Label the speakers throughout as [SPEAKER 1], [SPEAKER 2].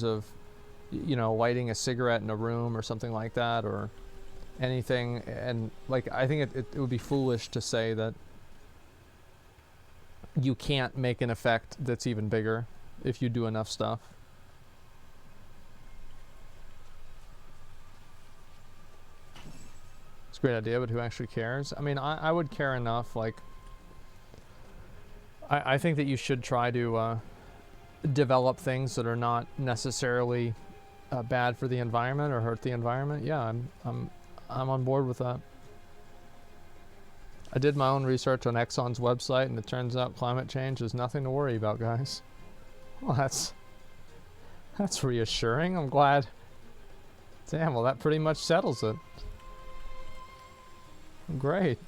[SPEAKER 1] of, you know, lighting a cigarette in a room or something like that, or anything. And like, I think it would be foolish to say that you can't make an effect that's even bigger if you do enough stuff. It's a great idea, but who actually cares? I mean, I would care enough. Like, I think that you should try to develop things that are not necessarily bad for the environment or hurt the environment. Yeah, I'm on board with that. I did my own research on Exxon's website, and it turns out climate change is nothing to worry about, guys. Well, that's reassuring. I'm glad. Damn, well, that pretty much settles it. Great.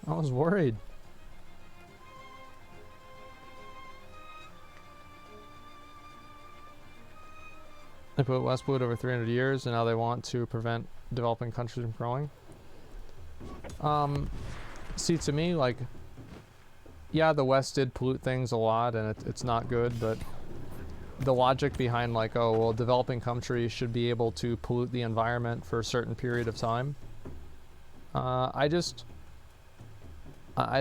[SPEAKER 1] I was worried. They put West Blue over 300 years, and now they want to prevent developing countries from growing. See, to me, like, yeah, the West did pollute things a lot, and it's not good, but the logic behind, like, oh, well, developing countries should be able to pollute the environment for a certain period of time. I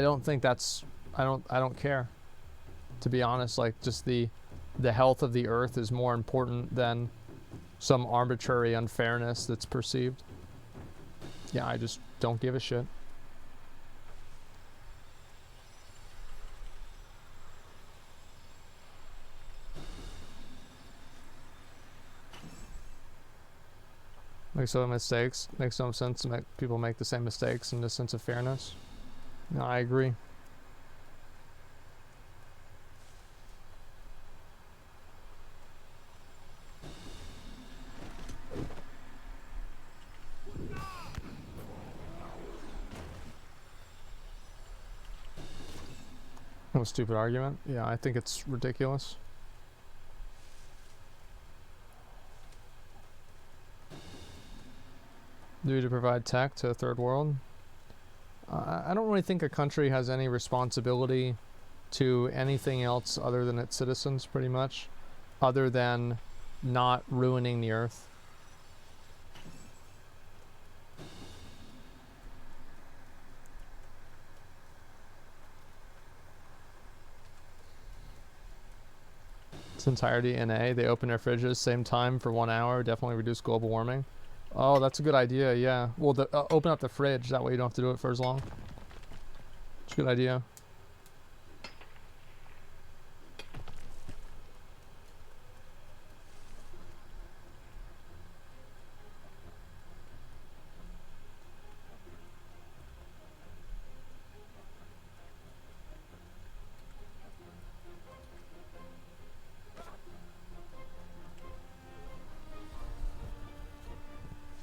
[SPEAKER 1] don't think that's, I don't care, to be honest. Like, just the health of the earth is more important than some arbitrary unfairness that's perceived. Yeah, I just don't give a shit. Makes no mistakes. Makes no sense to make people make the same mistakes in the sense of fairness. No, I agree. No stupid argument. Yeah, I think it's ridiculous. Due to provide tech to a third world. I don't really think a country has any responsibility to anything else other than its citizens, pretty much, other than not ruining the earth. Its entirety NA. They open their fridges same time for 1 hour. Definitely reduce global warming. Oh, that's a good idea, yeah. Well, open up the fridge, that way you don't have to do it for as long. It's a good idea.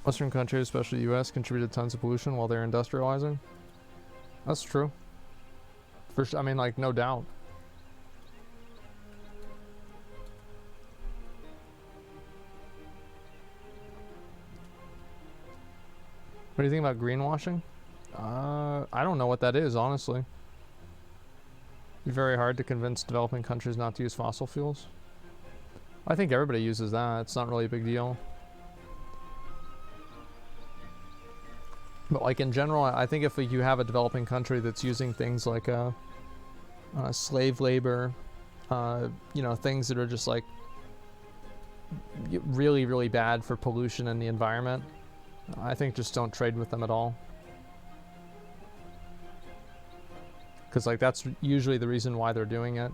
[SPEAKER 1] Western countries, especially the US, contributed tons of pollution while they're industrializing. That's true. For sure, I mean, like, no doubt. What do you think about greenwashing? I don't know what that is, honestly. It'd be very hard to convince developing countries not to use fossil fuels. I think everybody uses that. It's not really a big deal. But like in general, I think if you have a developing country that's using things like slave labor, you know, things that are just like really, really bad for pollution and the environment, I think just don't trade with them at all. Because like that's usually the reason why they're doing it.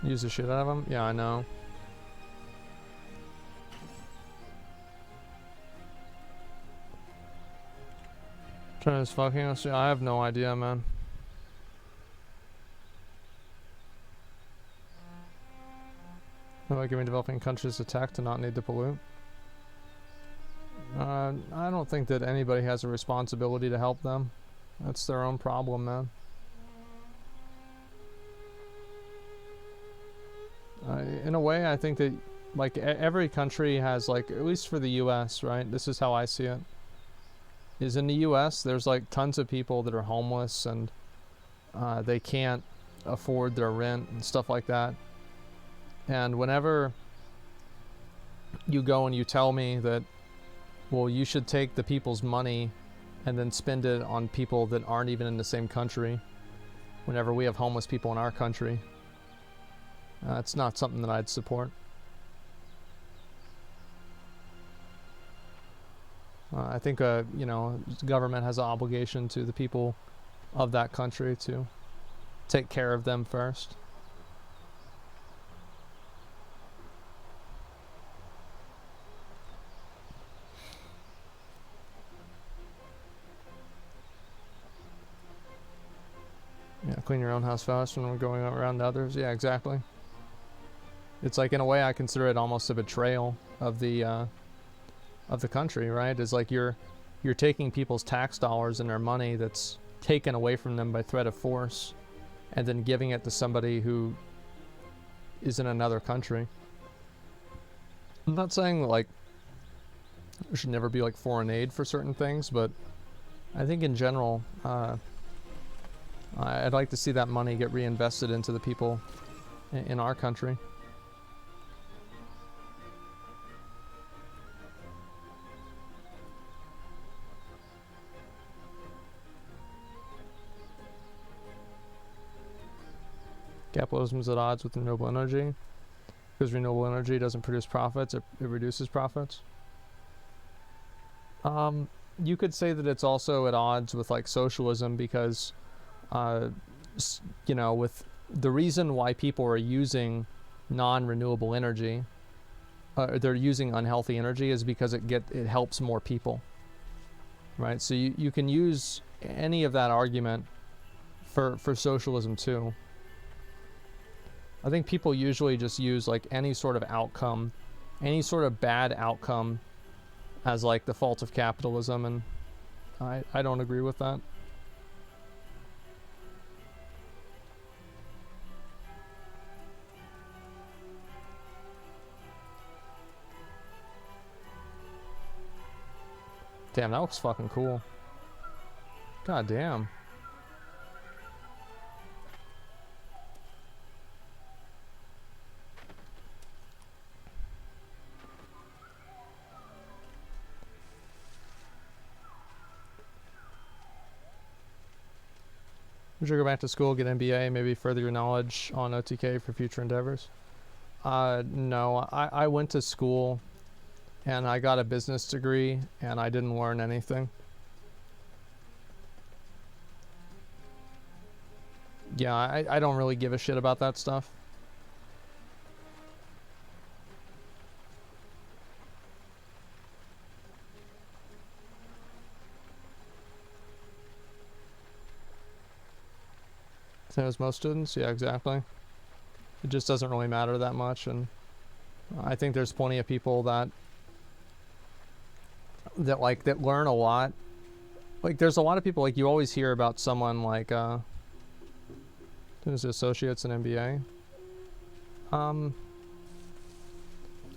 [SPEAKER 1] Use the shit out of them? Yeah, I know. China's fucking us? I have no idea, man. Like giving developing countries a tech to not need to pollute? I don't think that anybody has a responsibility to help them. That's their own problem, man. In a way, I think that like every country has, like, at least for the US, right? This is how I see it. Is in the US, there's like tons of people that are homeless and they can't afford their rent and stuff like that. And whenever you go and you tell me that, well, you should take the people's money and then spend it on people that aren't even in the same country, whenever we have homeless people in our country, it's not something that I'd support. I think, you know, the government has an obligation to the people of that country to take care of them first. Yeah, clean your own house fast when we're going around to others. Yeah, exactly. It's like, in a way, I consider it almost a betrayal of the country, right? It's like you're taking people's tax dollars and their money that's taken away from them by threat of force, and then giving it to somebody who is in another country. I'm not saying like there should never be like foreign aid for certain things, but I think in general, I'd like to see that money get reinvested into the people in our country. Capitalism is at odds with renewable energy because renewable energy doesn't produce profits, it reduces profits. You could say that it's also at odds with like socialism because you know, with the reason why people are using non-renewable energy, they're using unhealthy energy, is because it helps more people, right? So you can use any of that argument for socialism too. I think people usually just use like any sort of outcome, any sort of bad outcome, as like the fault of capitalism, and I don't agree with that. Damn, that looks fucking cool. God damn. You should go back to school, get an MBA, maybe further your knowledge on OTK for future endeavors. No, I went to school and I got a business degree and I didn't learn anything. Yeah, I don't really give a shit about that stuff. Same as most students, yeah, exactly. It just doesn't really matter that much, and I think there's plenty of people that learn a lot. Like, there's a lot of people, like, you always hear about someone like doing his associates in MBA.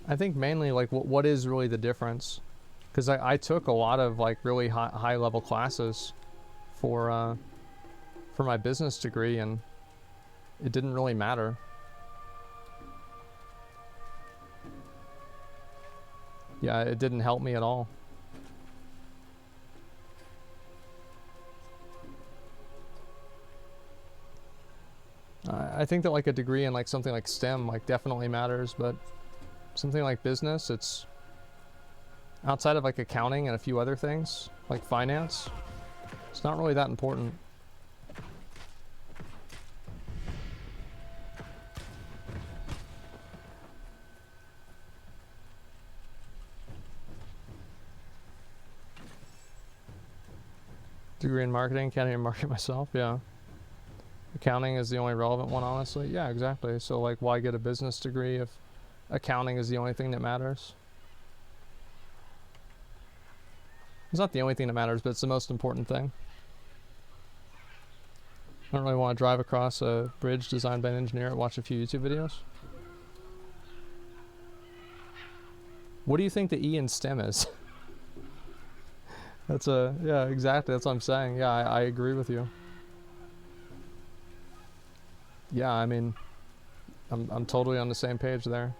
[SPEAKER 1] I think mainly like what is really the difference, because I took a lot of like really high level classes for my business degree, and it didn't really matter. Yeah, it didn't help me at all. I think that like a degree in like something like STEM like definitely matters, but something like business, it's outside of like accounting and a few other things like finance, it's not really that important. Degree in marketing, can't even market myself, yeah. Accounting is the only relevant one, honestly. Yeah, exactly. So like, why get a business degree if accounting is the only thing that matters? It's not the only thing that matters, but it's the most important thing. I don't really want to drive across a bridge designed by an engineer and watch a few YouTube videos. What do you think the E in STEM is? That's a, yeah, exactly. That's what I'm saying. Yeah, I agree with you. Yeah, I mean, I'm totally on the same page there.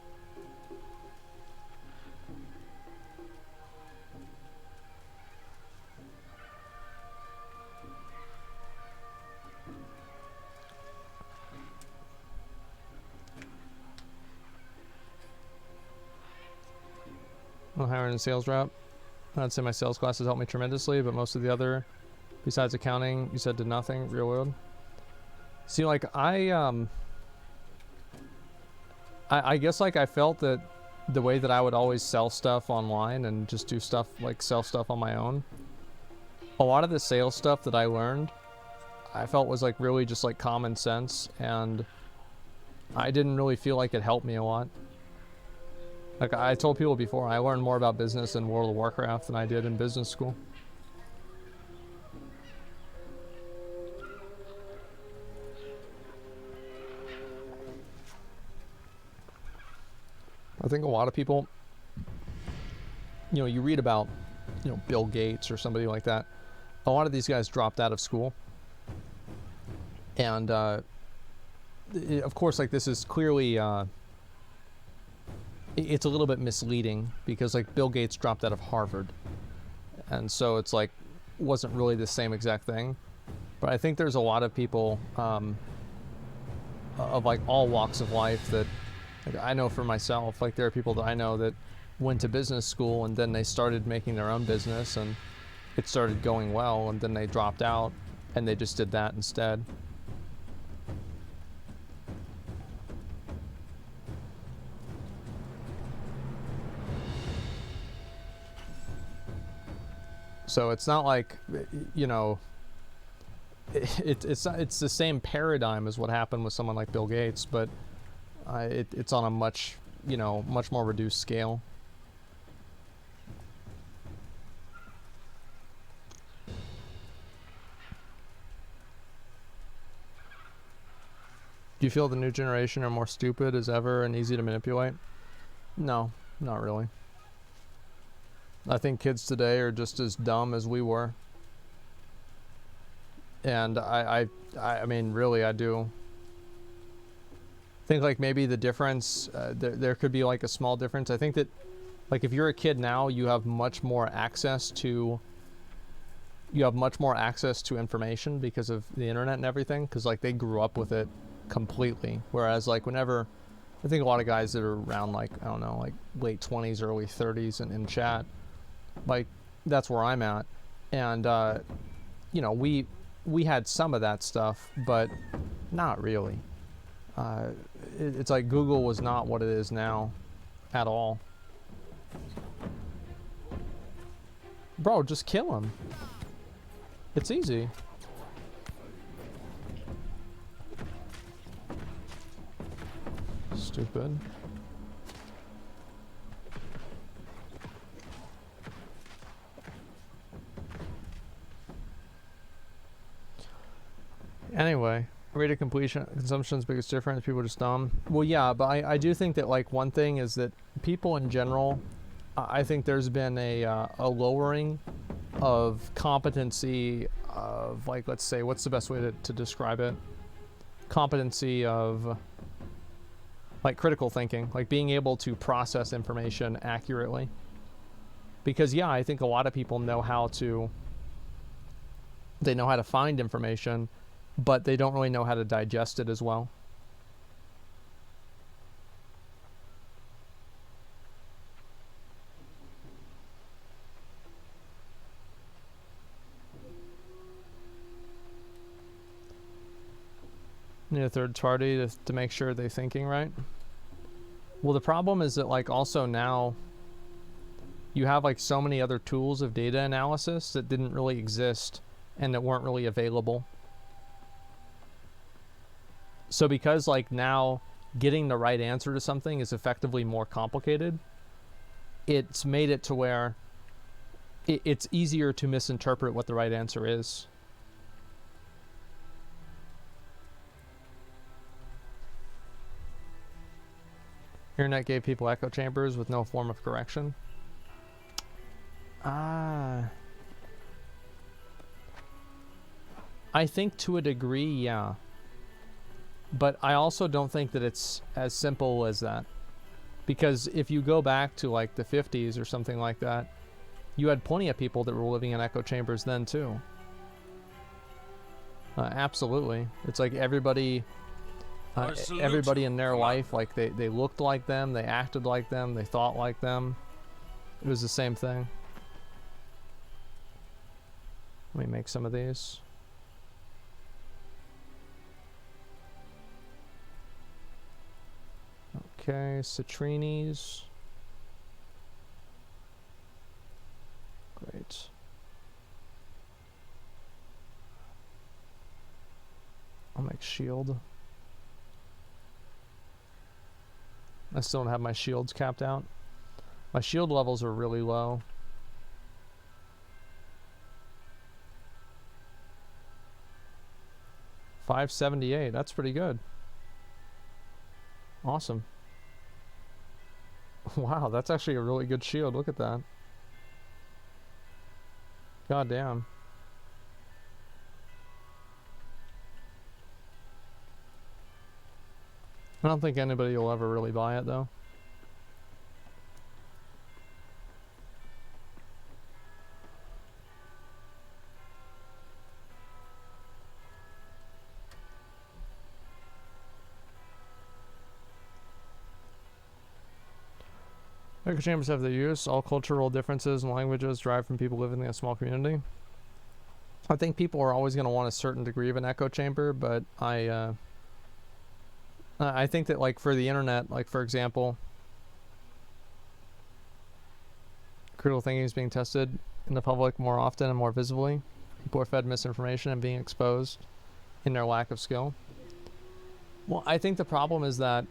[SPEAKER 1] I'm hiring a sales rep. I'd say my sales classes helped me tremendously, but most of the other, besides accounting, you said did nothing. Real world. See, like I guess like I felt that the way that I would always sell stuff online and just do stuff like sell stuff on my own, a lot of the sales stuff that I learned, I felt was like really just like common sense, and I didn't really feel like it helped me a lot. Like I told people before, I learned more about business in World of Warcraft than I did in business school. I think a lot of people, you know, you read about, you know, Bill Gates or somebody like that. A lot of these guys dropped out of school. And, of course, like this is clearly, it's a little bit misleading because like Bill Gates dropped out of Harvard. And so it's like, wasn't really the same exact thing. But I think there's a lot of people, of like all walks of life that, like I know for myself, like there are people that I know that went to business school and then they started making their own business and it started going well, and then they dropped out and they just did that instead. So it's not like, you know, it's the same paradigm as what happened with someone like Bill Gates, but it's on a much, you know, much more reduced scale. Do you feel the new generation are more stupid as ever and easy to manipulate? No, not really. I think kids today are just as dumb as we were. And I mean, really, I do think like maybe the difference, there could be like a small difference. I think that like if you're a kid now, you have much more access to information because of the internet and everything, because like they grew up with it completely. Whereas like whenever, I think a lot of guys that are around like, I don't know, like late 20s, early 30s and in chat, like that's where I'm at. And, you know, we had some of that stuff, but not really. It's like Google was not what it is now at all. Bro, just kill him. It's easy. Stupid. Anyway, rate of completion, consumption's biggest difference. People are just dumb. Well, yeah, but I do think that like one thing is that people in general, I think there's been a lowering of competency of like, let's say, what's the best way to describe it? Competency of like critical thinking, like being able to process information accurately. Because yeah, I think a lot of people know how to find information, but they don't really know how to digest it as well. Need a third party to make sure they're thinking right. Well, the problem is that like also now you have like so many other tools of data analysis that didn't really exist and that weren't really available. So because like now getting the right answer to something is effectively more complicated, it's made it to where it's easier to misinterpret what the right answer is. Internet gave people echo chambers with no form of correction. Ah. I think to a degree, yeah. But I also don't think that it's as simple as that. Because if you go back to like the 50s or something like that, you had plenty of people that were living in echo chambers then too. Absolutely. It's like everybody in their life, like they looked like them, they acted like them, they thought like them. It was the same thing. Let me make some of these. Okay, citrinis. Great. I'll make shield. I still don't have my shields capped out. My shield levels are really low. $578, that's pretty good. Awesome. Wow, that's actually a really good shield. Look at that. God damn. I don't think anybody will ever really buy it though. Echo chambers have their use. All cultural differences and languages drive from people living in a small community. I think people are always going to want a certain degree of an echo chamber, but I think that like for the internet, like for example, critical thinking is being tested in the public more often and more visibly. People are fed misinformation and being exposed in their lack of skill. Well, I think the problem is that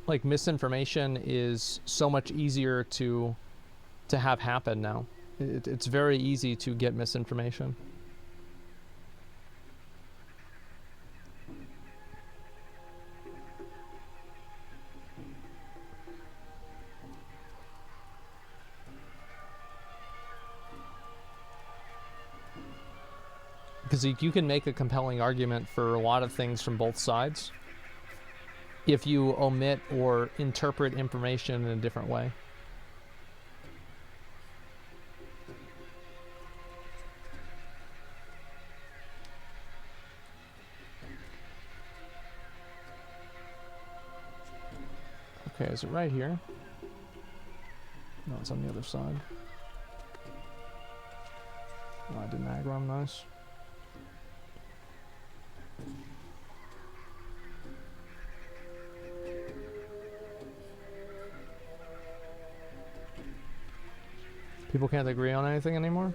[SPEAKER 1] like misinformation is so much easier to have happen now. It's very easy to get misinformation. Because you can make a compelling argument for a lot of things from both sides if you omit or interpret information in a different way. Okay, is it right here? No, it's on the other side. Oh, I didn't aggro him, nice. People can't agree on anything anymore?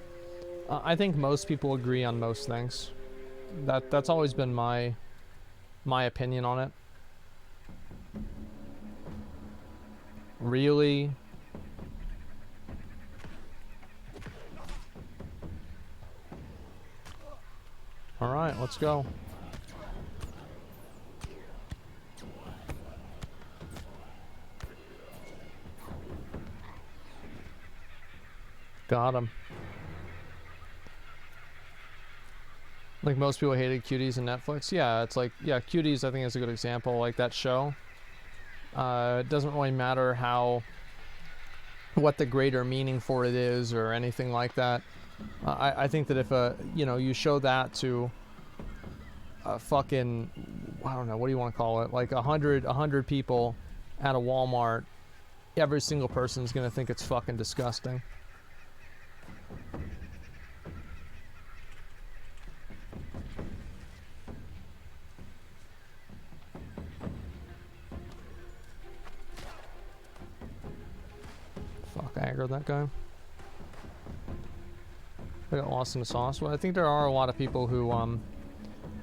[SPEAKER 1] I think most people agree on most things. That's always been my opinion on it. Really? Alright, let's go. Got him. Like most people hated Cuties and Netflix. Yeah, it's like, yeah, Cuties I think is a good example. Like that show. It doesn't really matter what the greater meaning for it is or anything like that. I think that if you show that to a fucking, I don't know, what do you want to call it? Like 100 people at a Walmart, every single person's gonna think it's fucking disgusting. Fuck, I aggroed that guy. I got lost in the sauce. Well, I think there are a lot of people who,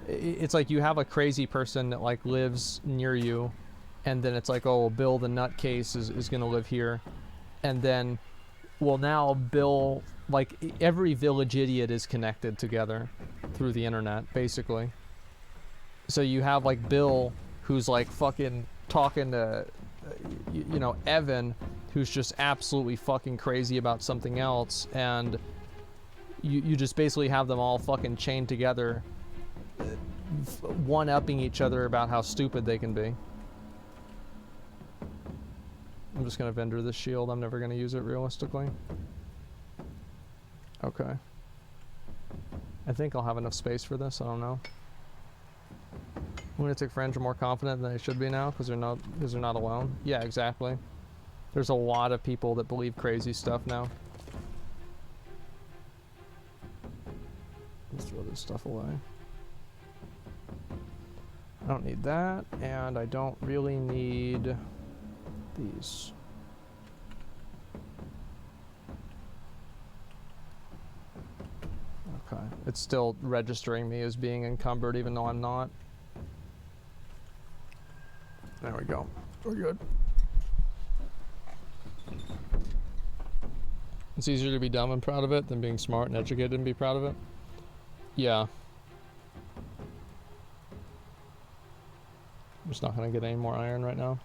[SPEAKER 1] it's like you have a crazy person that like lives near you, and then it's like, oh, Bill the nutcase is gonna live here, and then, well, now Bill, like every village idiot is connected together through the internet, basically. So you have like Bill, who's like fucking talking to you know, Evan, who's just absolutely fucking crazy about something else, and you just basically have them all fucking chained together, one-upping each other about how stupid they can be. I'm just gonna vendor this shield. I'm never gonna use it realistically. Okay. I think I'll have enough space for this. I don't know. Lunatic friends are more confident than they should be now because they're not alone. Yeah, exactly. There's a lot of people that believe crazy stuff now. Let's throw this stuff away. I don't need that, and I don't really need these. Okay. It's still registering me as being encumbered even though I'm not. There we go. We're good. It's easier to be dumb and proud of it than being smart and educated and be proud of it. Yeah. I'm just not going to get any more iron right now.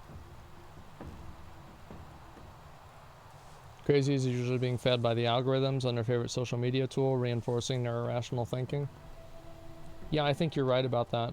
[SPEAKER 1] Crazies are usually being fed by the algorithms on their favorite social media tool, reinforcing their irrational thinking. Yeah, I think you're right about that.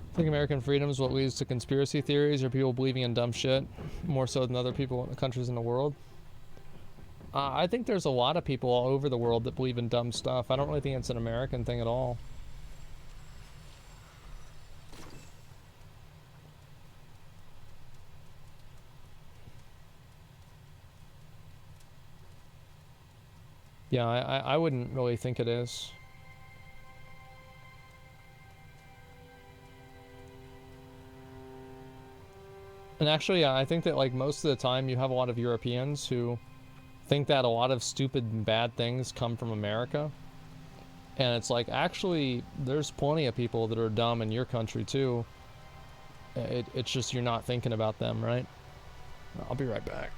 [SPEAKER 1] I think American freedom is what leads to conspiracy theories or people believing in dumb shit, more so than other people, countries in the world. I think there's a lot of people all over the world that believe in dumb stuff. I don't really think it's an American thing at all. Yeah, I wouldn't really think it is. And actually, yeah, I think that like most of the time you have a lot of Europeans who think that a lot of stupid and bad things come from America. And it's like, actually, there's plenty of people that are dumb in your country too. It's just you're not thinking about them, right? I'll be right back.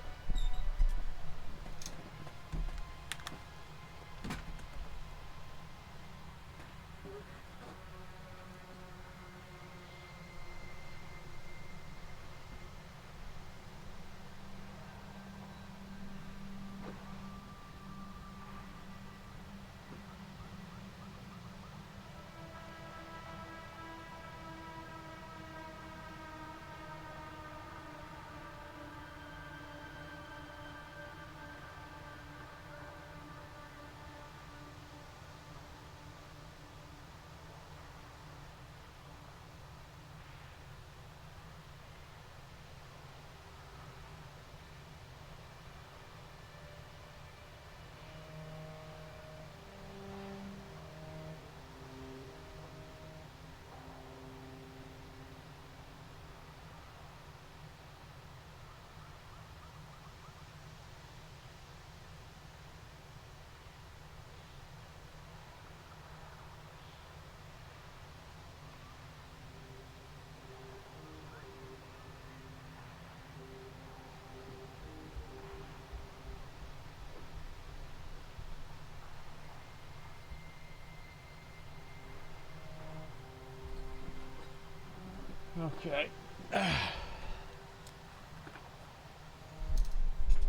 [SPEAKER 1] Okay.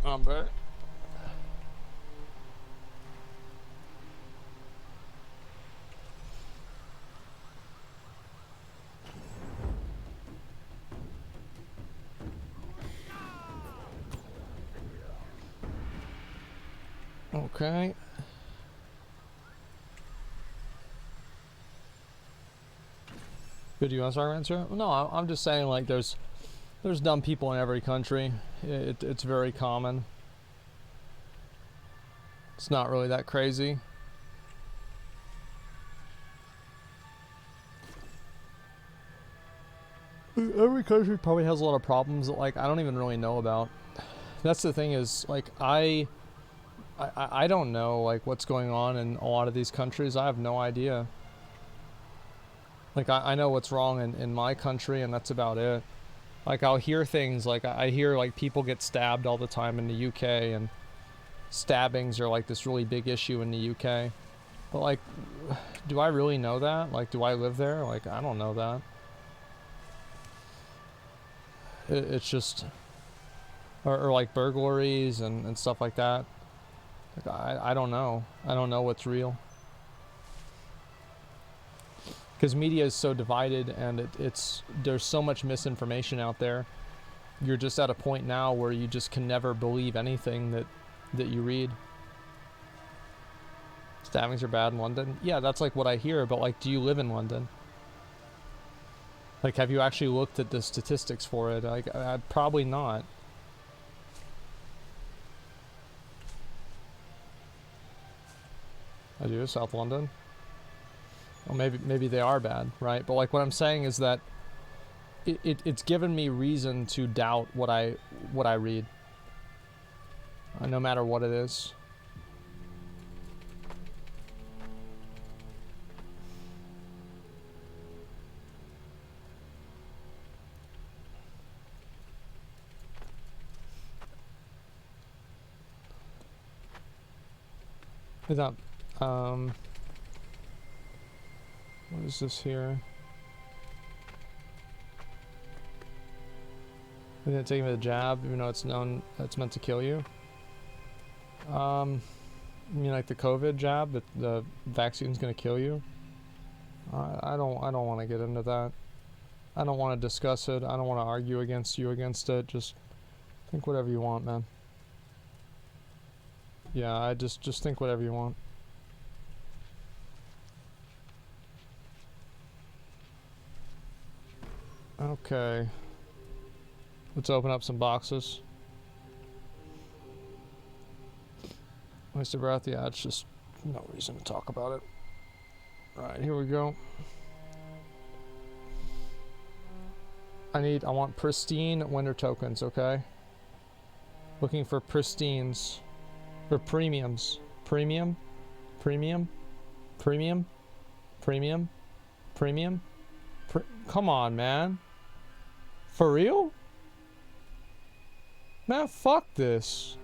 [SPEAKER 1] I'm back. Okay. Good, you want to start answering? No, I'm just saying, like, there's dumb people in every country. It's very common. It's not really that crazy. Every country probably has a lot of problems that, like, I don't even really know about. That's the thing is, like, I I don't know like what's going on in a lot of these countries. I have no idea. Like I know what's wrong in my country, and that's about it. Like I'll hear things like I hear like people get stabbed all the time in the UK, and stabbings are like this really big issue in the UK. But like, do I really know that? Like, do I live there? Like, I don't know that. It's just, or like burglaries and stuff like that. Like, I don't know. I don't know what's real. Because media is so divided, and there's so much misinformation out there. You're just at a point now where you just can never believe anything that you read. Stabbings are bad in London. Yeah, that's like what I hear, but like, do you live in London? Like, have you actually looked at the statistics for it? Like, probably not. I do, South London. Well, maybe they are bad, right? But like, what I'm saying is that it's given me reason to doubt what I read, no matter what it is. Is that what is this here? They didn't take me the jab, even though it's known it's meant to kill you. You mean like the COVID jab, that the vaccine's gonna kill you? I don't want to get into that. I don't want to discuss it. I don't want to argue against it. Just think whatever you want, man. Yeah, I just think whatever you want. Okay. Let's open up some boxes. Waste of breath, yeah, it's just no reason to talk about it. Alright, here we go. I want pristine winter tokens, okay? Looking for pristines. Or premiums. Premium? Premium? Premium? Premium? Premium? Come on, man. For real? Man, fuck this.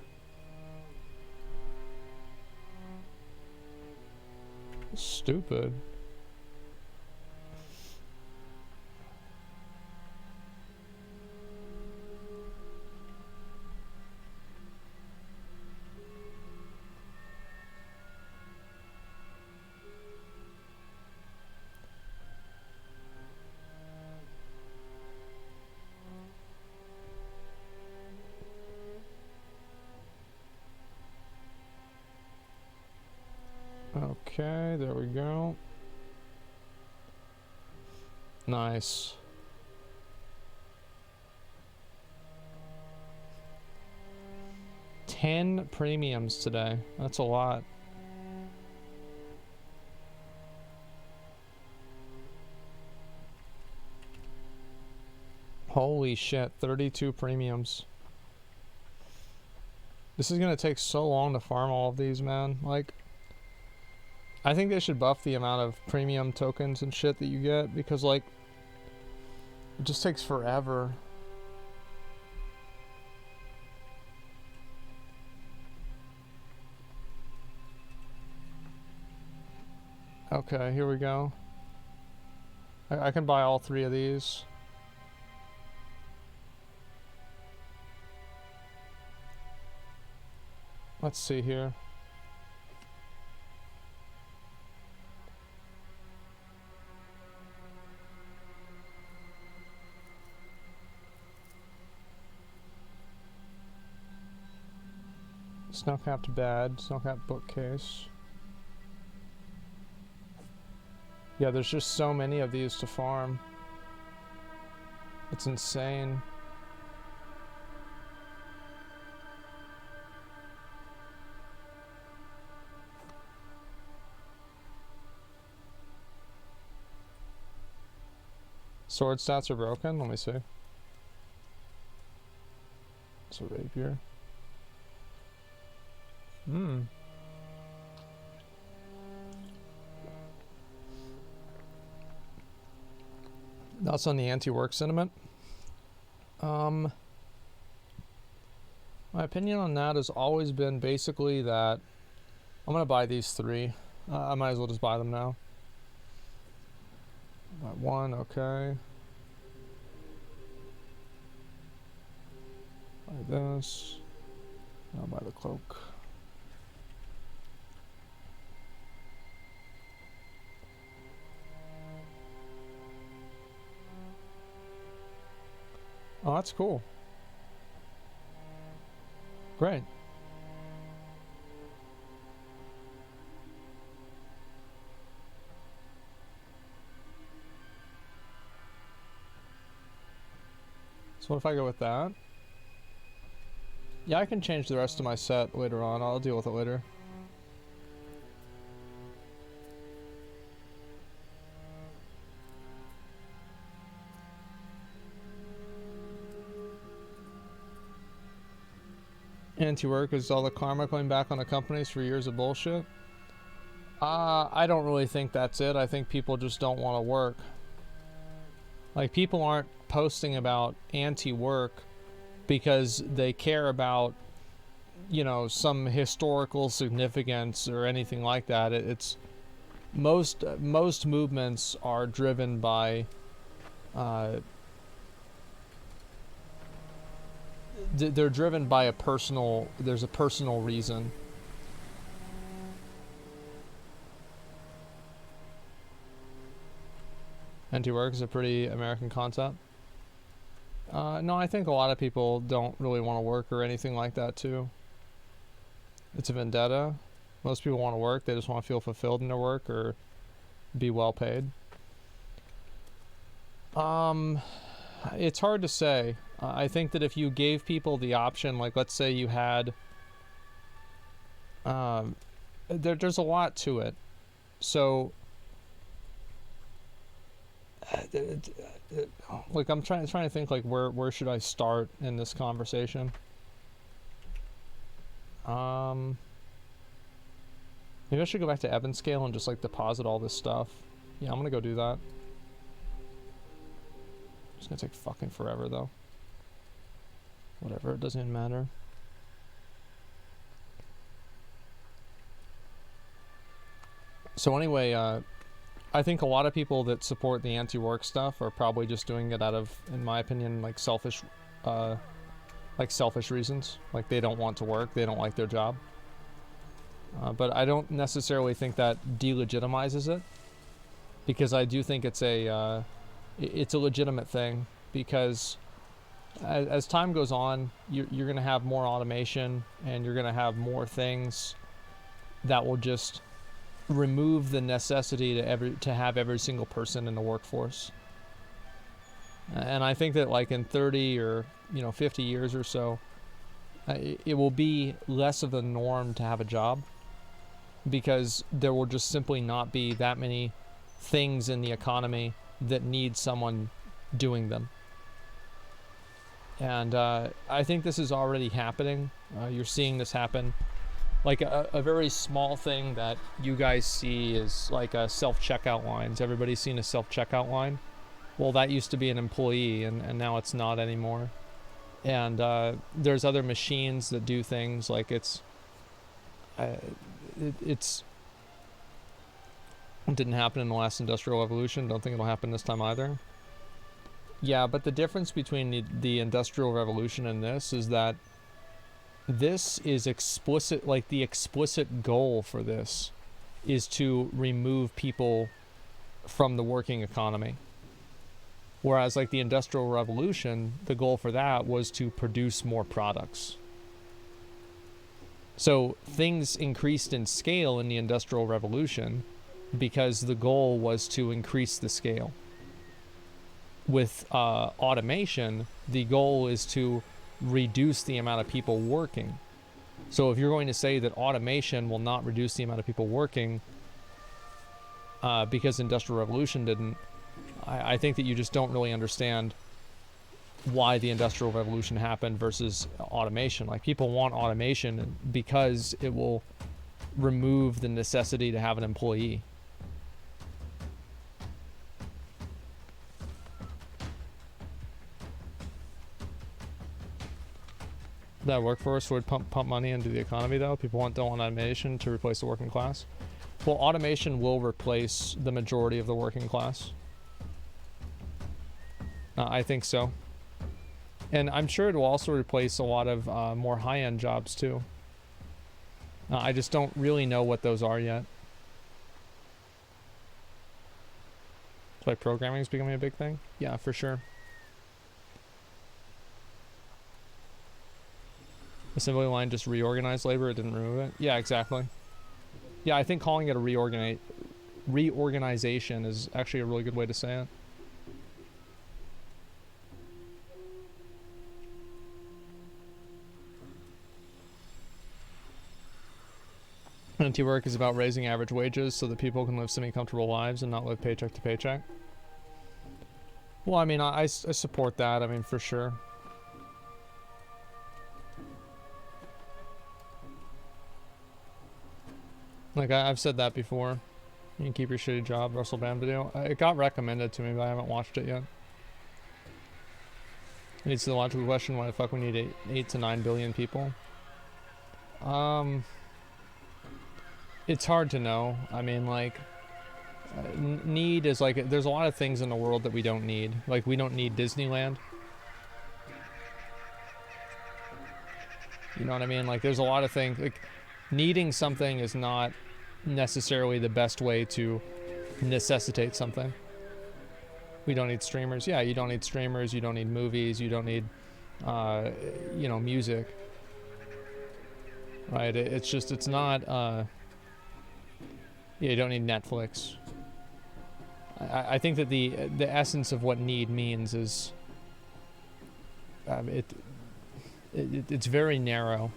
[SPEAKER 1] Stupid. Okay, there we go. Nice. $10 premiums today. That's a lot. Holy shit, 32 premiums. This is gonna take so long to farm all of these, man. Like, I think they should buff the amount of premium tokens and shit that you get, because like, it just takes forever. Okay, here we go. I can buy all 3 of these. Let's see here. Snow-capped bed, snow-capped bookcase. Yeah, there's just so many of these to farm. It's insane. Sword stats are broken? Let me see. It's a rapier. Hmm. That's on the anti-work sentiment. My opinion on that has always been basically that I'm gonna buy these three. I might as well just buy them now. Buy one, okay. Buy this. I'll buy the cloak. Oh, that's cool. Great. So what if I go with that? Yeah, I can change the rest of my set later on. I'll deal with it later. Anti-work is all the karma coming back on the companies for years of bullshit. I don't really think that's it. I think people just don't want to work. Like, people aren't posting about anti-work because they care about, you know, some historical significance or anything like that. It's most movements are driven by they're driven by there's a personal reason. Anti-work is a pretty American concept. No, I think a lot of people don't really want to work or anything like that too. It's a vendetta. Most people want to work. They just want to feel fulfilled in their work or be well paid. It's hard to say. I think that if you gave people the option, like let's say you had, there's a lot to it. So, like I'm trying to think like where should I start in this conversation? Maybe I should go back to Evanscale and just like deposit all this stuff. Yeah, I'm gonna go do that. It's gonna take fucking forever though. Whatever, it doesn't even matter. So anyway, I think a lot of people that support the anti-work stuff are probably just doing it out of, in my opinion, like selfish reasons. Like they don't want to work, they don't like their job. But I don't necessarily think that delegitimizes it, because I do think it's a legitimate thing. Because as time goes on, you're going to have more automation, and you're going to have more things that will just remove the necessity to have every single person in the workforce. And I think that like in 30 or 50 years or so, it will be less of a norm to have a job, because there will just simply not be that many things in the economy that need someone doing them. And I think this is already happening. You're seeing this happen. Like a very small thing that you guys see is like self-checkout lines. Everybody's seen a self-checkout line. Well, that used to be an employee, and now it's not anymore. And there's other machines that do things like it didn't happen in the last industrial revolution. Don't think it'll happen this time either. Yeah, but the difference between the industrial revolution and this is that this is explicit, like the explicit goal for this is to remove people from the working economy. Whereas like the Industrial Revolution, the goal for that was to produce more products. So things increased in scale in the Industrial Revolution because the goal was to increase the scale. With automation, the goal is to reduce the amount of people working. So if you're going to say that automation will not reduce the amount of people working because Industrial Revolution didn't, I think that you just don't really understand why the Industrial Revolution happened versus automation. Like, people want automation because it will remove the necessity to have an employee. That workforce would pump money into the economy, though. People don't want automation to replace the working class. Well, automation will replace the majority of the working class. I think so. And I'm sure it will also replace a lot of more high-end jobs, too. I just don't really know what those are yet. That's why programming is becoming a big thing? Yeah, for sure. Assembly line just reorganized labor, it didn't remove it. Yeah, exactly. Yeah, I think calling it a reorganization is actually a really good way to say it. Anti-work is about raising average wages so that people can live semi-comfortable lives and not live paycheck to paycheck. Well, I mean, I support that, I mean, for sure. Like, I've said that before. You can keep your shitty job, Russell Band video. It got recommended to me, but I haven't watched it yet. It leads to the logical question, why the fuck we need 8 to 9 billion people? It's hard to know. I mean, like, need is like, there's a lot of things in the world that we don't need. Like, we don't need Disneyland. You know what I mean? Like, there's a lot of things, like, needing something is not necessarily the best way to necessitate something. We don't need streamers. Yeah, you don't need streamers, you don't need movies, you don't need, you know, music. Right? It's just, it's not, yeah, you don't need Netflix. I think that the essence of what need means is, it's very narrow.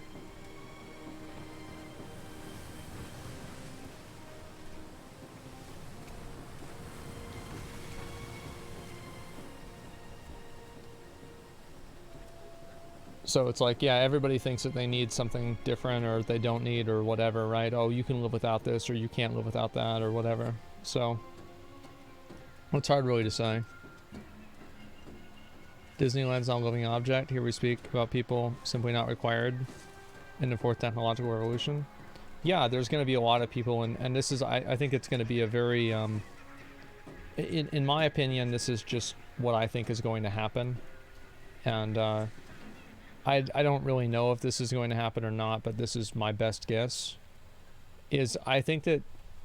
[SPEAKER 1] So it's like, yeah, everybody thinks that they need something different or they don't need or whatever, right? Oh, you can live without this or you can't live without that or whatever. So it's hard really to say. Disneyland's not a living object. Here we speak about people simply not required in the fourth technological revolution. Yeah, there's going to be a lot of people, and this is, I think it's going to be a very, in my opinion, this is just what I think is going to happen. And, I don't really know if this is going to happen or not, but this is my best guess. Is I think that,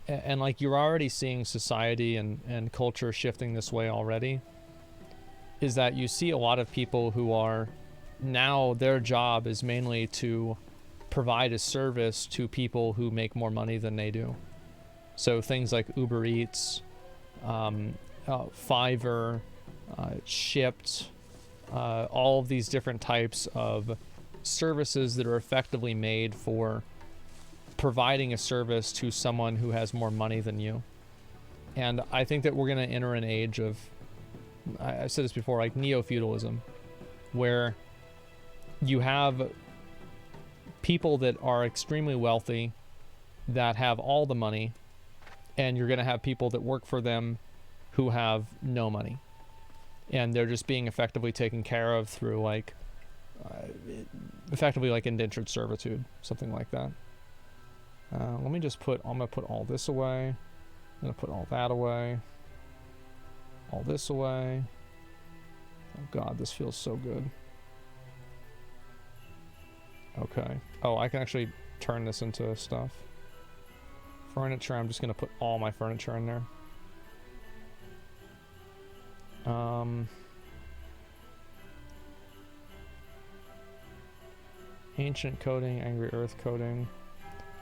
[SPEAKER 1] and like you're already seeing society and culture shifting this way already, is that you see a lot of people who are now their job is mainly to provide a service to people who make more money than they do. So things like Uber Eats, Fiverr, Shipt, all of these different types of services that are effectively made for providing a service to someone who has more money than you. And I think that we're going to enter an age of, I've said this before, like neo-feudalism, where you have people that are extremely wealthy that have all the money, and you're going to have people that work for them who have no money. And they're just being effectively taken care of through, like, effectively like indentured servitude, something like that. Let me just put, I'm going to put all this away. I'm going to put all that away. All this away. Oh God, this feels so good. Okay. Oh, I can actually turn this into stuff. Furniture, I'm just going to put all my furniture in there. Ancient coding, angry earth coding.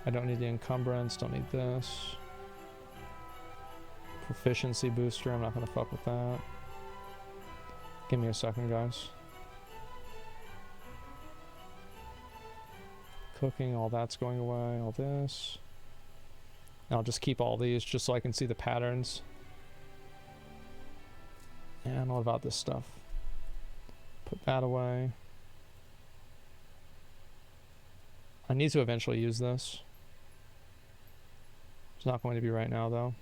[SPEAKER 1] I don't need the encumbrance, don't need this. Proficiency booster, I'm not gonna fuck with that. Give me a second, guys. Cooking, all that's going away, all this. And I'll just keep all these just so I can see the patterns. And what about this stuff? Put that away. I need to eventually use this. It's not going to be right now, though.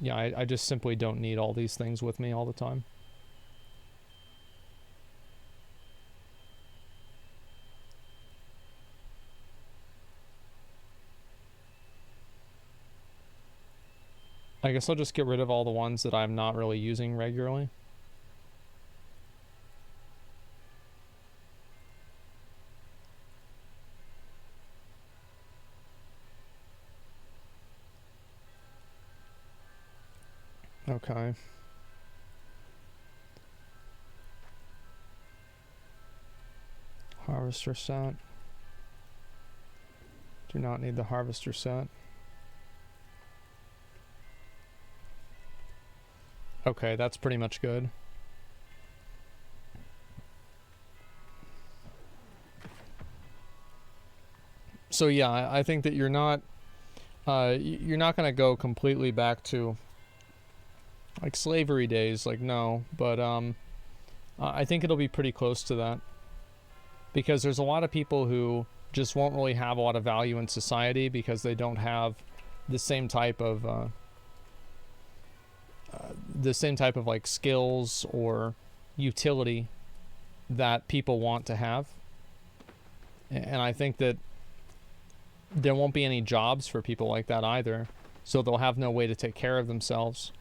[SPEAKER 1] Yeah, I just simply don't need all these things with me all the time. I guess I'll just get rid of all the ones that I'm not really using regularly. Okay. Harvester set. Do not need the harvester set. Okay, that's pretty much good. So yeah, I think that you're not gonna go completely back to like slavery days, like no, but I think it'll be pretty close to that, because there's a lot of people who just won't really have a lot of value in society because they don't have the same type of like skills or utility that people want to have. And I think that there won't be any jobs for people like that either, so they'll have no way to take care of themselves.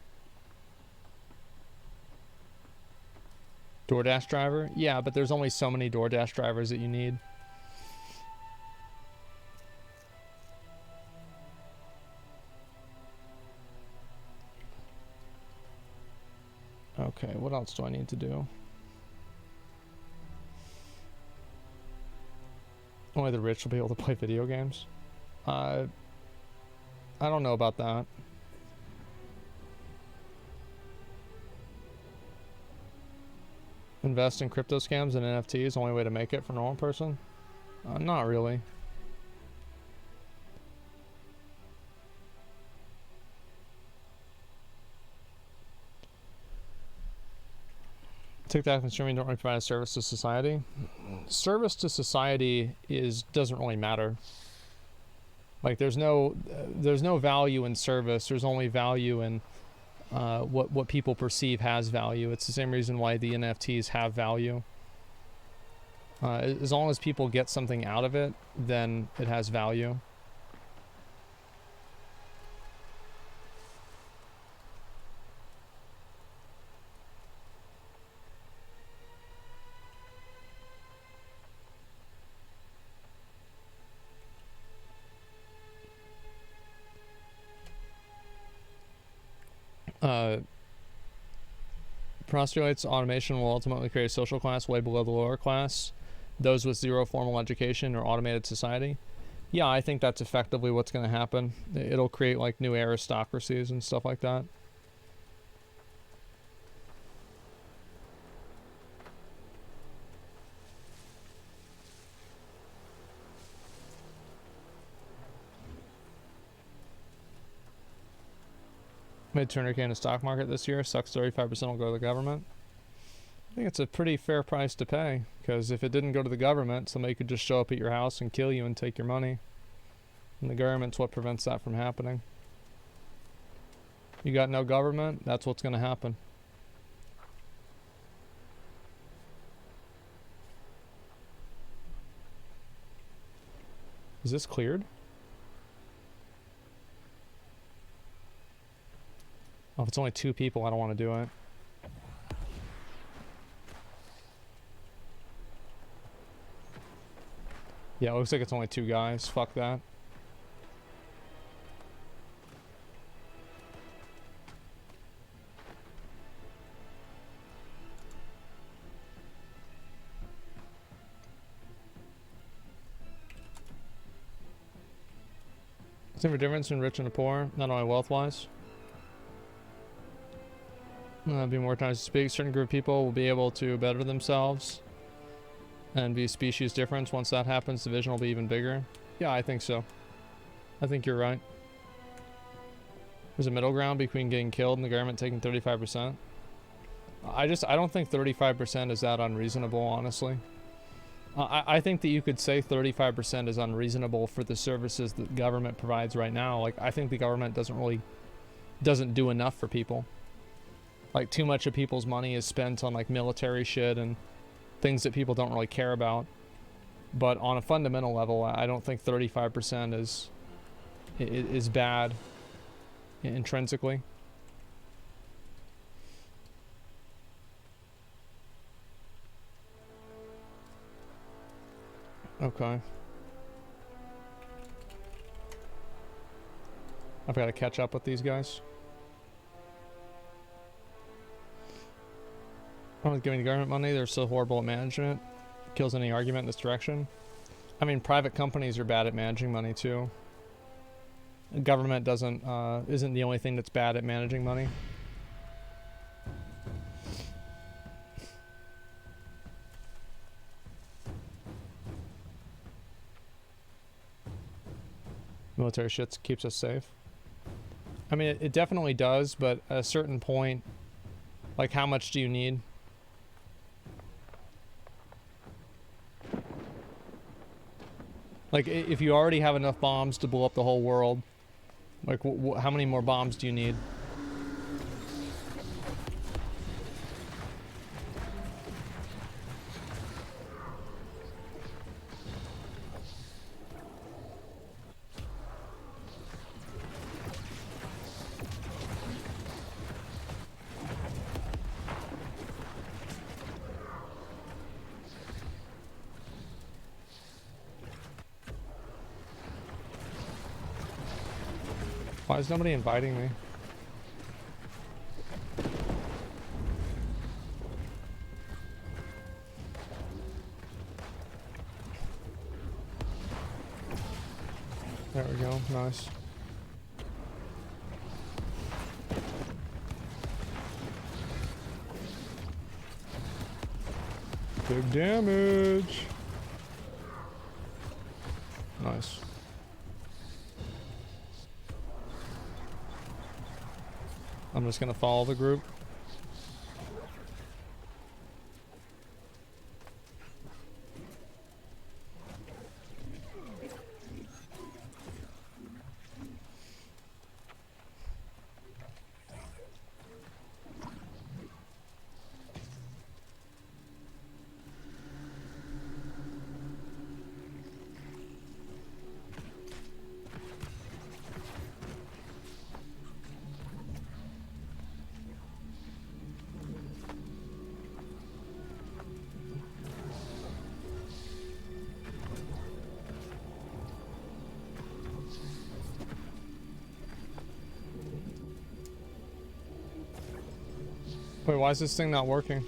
[SPEAKER 1] DoorDash driver? Yeah, but there's only so many DoorDash drivers that you need. Okay, what else do I need to do? Only the rich will be able to play video games. I don't know about that. Invest in crypto scams and NFTs, only way to make it for a normal person? Not really. TikTok and streaming don't really provide a service to society. Service to society doesn't really matter. Like there's no value in service. There's only value in what people perceive has value. It's the same reason why the NFTs have value. As long as people get something out of it, then it has value. Postulates automation will ultimately create a social class way below the lower class, those with zero formal education or automated society. Yeah, I think that's effectively what's going to happen. It'll create like new aristocracies and stuff like that. Mid-turner in the stock market this year. Sucks 35% will go to the government. I think it's a pretty fair price to pay, because if it didn't go to the government, somebody could just show up at your house and kill you and take your money. And the government's what prevents that from happening. You got no government, that's what's going to happen. Is this cleared? Oh, if it's only 2 people, I don't want to do it. Yeah, it looks like it's only 2 guys. Fuck that. Is there a difference in rich and the poor, not only wealth-wise? There'll be more times to speak. A certain group of people will be able to better themselves and be species difference. Once that happens, the vision will be even bigger. Yeah, I think so. I think you're right. There's a middle ground between getting killed and the government taking 35%. I don't think 35% is that unreasonable, honestly. I think that you could say 35% is unreasonable for the services that government provides right now. Like, I think the government doesn't do enough for people. Like, too much of people's money is spent on like military shit and things that people don't really care about. But on a fundamental level, I don't think 35% is bad intrinsically. Okay. I've got to catch up with these guys. I'm not giving the government money. They're so horrible at management. Kills any argument in this direction. I mean, private companies are bad at managing money too. The government isn't the only thing that's bad at managing money. Military shit keeps us safe. I mean, it definitely does, but at a certain point, like, how much do you need? Like, if you already have enough bombs to blow up the whole world, like, how many more bombs do you need? Why is nobody inviting me? There we go, nice. Big damage. Nice. I'm just gonna follow the group. Wait, why is this thing not working?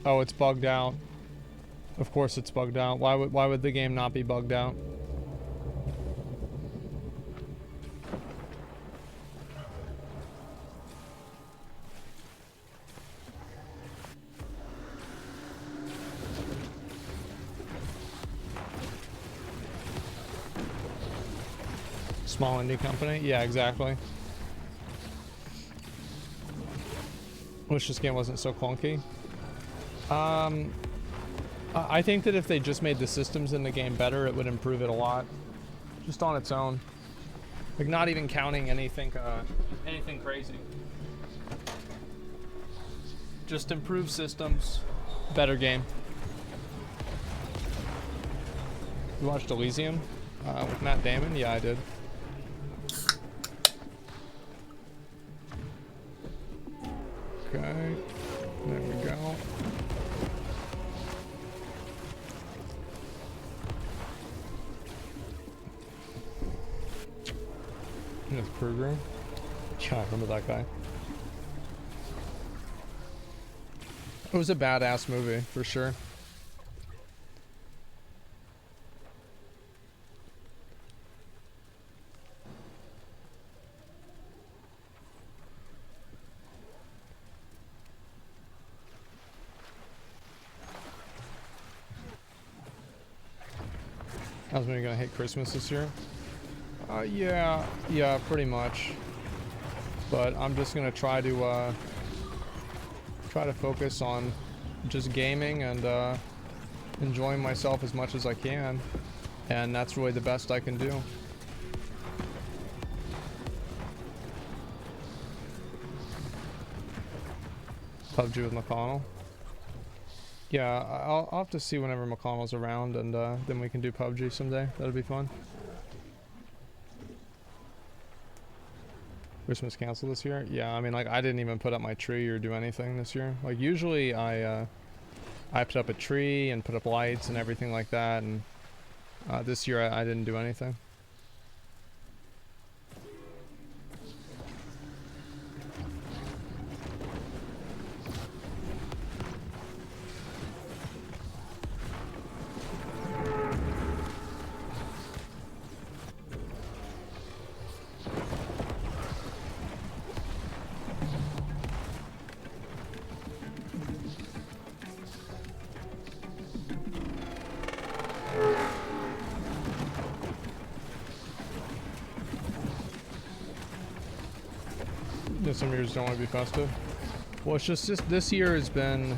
[SPEAKER 1] Oh, it's bugged out. Of course it's bugged out. Why would the game not be bugged out? Small indie company? Yeah, exactly. Wish this game wasn't so clunky. I think that if they just made the systems in the game better, it would improve it a lot. Just on its own. Like, not even counting anything crazy. Just improve systems, better game. You watched Elysium with Matt Damon? Yeah, I did. Okay, there we go. Kenneth Kruger. Yeah, I remember that guy. It was a badass movie, for sure. How's me gonna hate Christmas this year? Yeah, pretty much. But I'm just gonna try to focus on just gaming and enjoying myself as much as I can, and that's really the best I can do. PUBG with McConnell. Yeah, I'll have to see whenever McConnell's around, and then we can do PUBG someday. That'll be fun. Christmas canceled this year? Yeah, I mean, like, I didn't even put up my tree or do anything this year. Like, usually I put up a tree and put up lights and everything like that, and this year I didn't do anything. Some years don't want to be festive. Well, it's just this year has been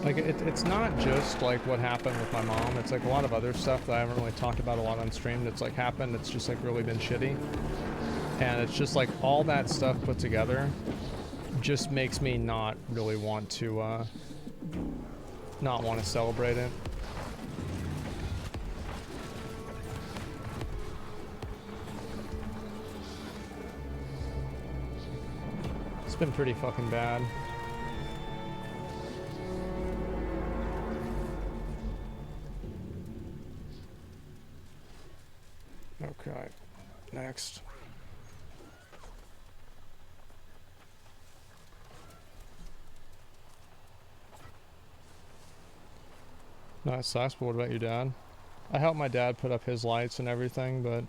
[SPEAKER 1] like it's not just like what happened with my mom. It's like a lot of other stuff that I haven't really talked about a lot on stream that's like happened. It's just like really been shitty, and it's just like all that stuff put together just makes me not really want to celebrate it. It's been pretty fucking bad. Okay, next. No, it sucks, but what about your dad? I helped my dad put up his lights and everything, but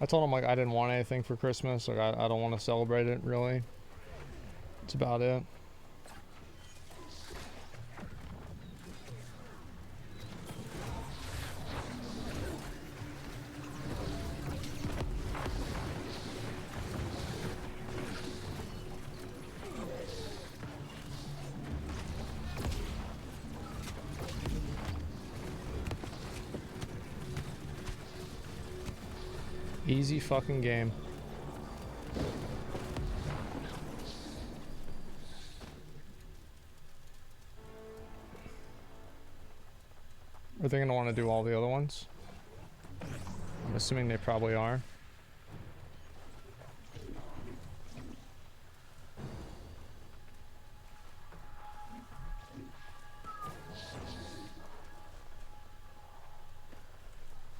[SPEAKER 1] I told him like I didn't want anything for Christmas. Like I don't want to celebrate it really. That's about it. Easy fucking game. Are they gonna want to do all the other ones? I'm assuming they probably are.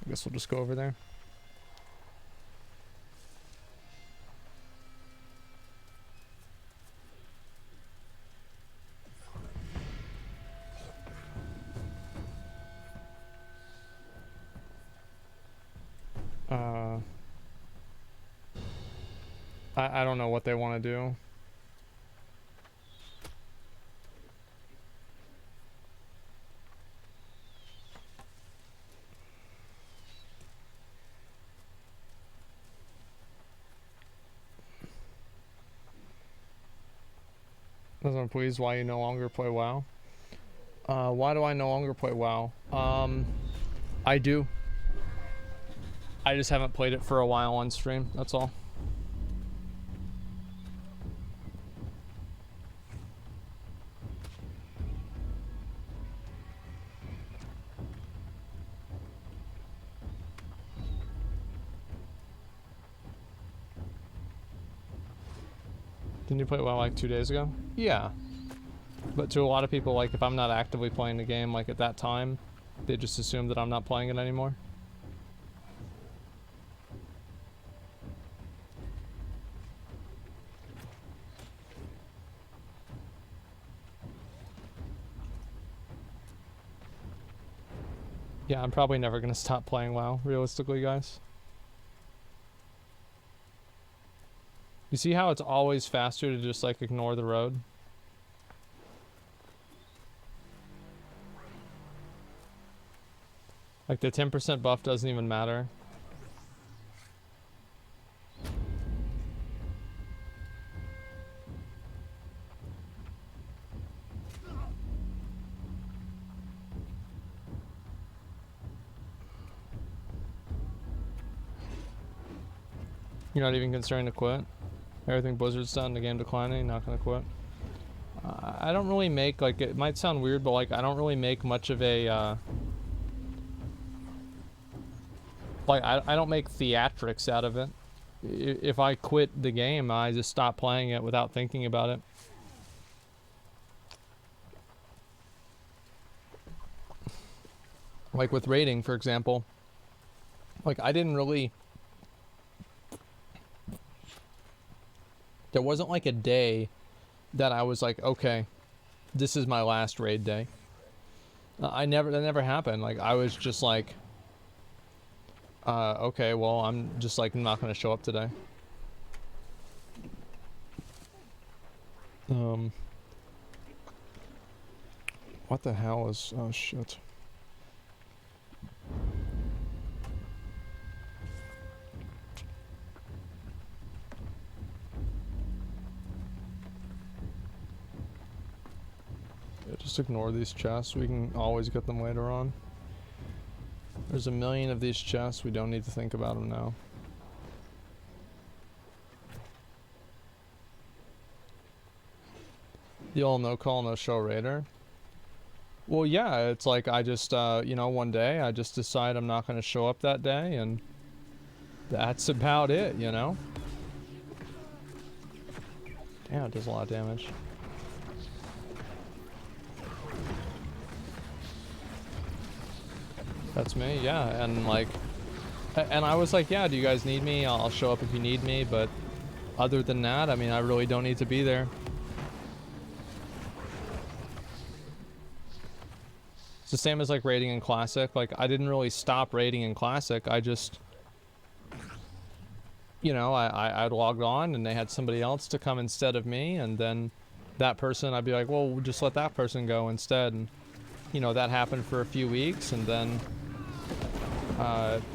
[SPEAKER 1] I guess we'll just go over there. I don't know what they want to do. Doesn't please why you no longer play WoW. Why do I no longer play WoW? I do. I just haven't played it for a while on stream, that's all. Didn't you play WoW like 2 days ago? Yeah. But to a lot of people, like, if I'm not actively playing the game, like, at that time, they just assume that I'm not playing it anymore. Yeah, I'm probably never gonna stop playing WoW, realistically, guys. You see how it's always faster to just, like, ignore the road? Like, the 10% buff doesn't even matter. You're not even considering to quit? Everything Blizzard's done, the game declining, not gonna quit? I don't really make, like, it might sound weird, but like, I don't really make much of a, like, I don't make theatrics out of it. If I quit the game, I just stop playing it without thinking about it. Like with raiding, for example. Like, I didn't really... There wasn't like a day that I was like, okay, this is my last raid day. That never happened. Like, I was just like, okay, well, I'm just like not gonna show up today. What the hell is, oh shit. Yeah, just ignore these chests. We can always get them later on. There's a million of these chests. We don't need to think about them now. The old no call, no show raider. Well, yeah, it's like I just, you know, one day I just decide I'm not going to show up that day, and that's about it, you know? Damn, it does a lot of damage. That's me, yeah, and like, and I was like, yeah, do you guys need me? I'll show up if you need me, but other than that, I mean, I really don't need to be there. It's the same as like raiding in Classic. Like, I didn't really stop raiding in Classic. I just, you know, I'd logged on and they had somebody else to come instead of me, and then that person, I'd be like, well, we'll just let that person go instead. And, you know, that happened for a few weeks, and then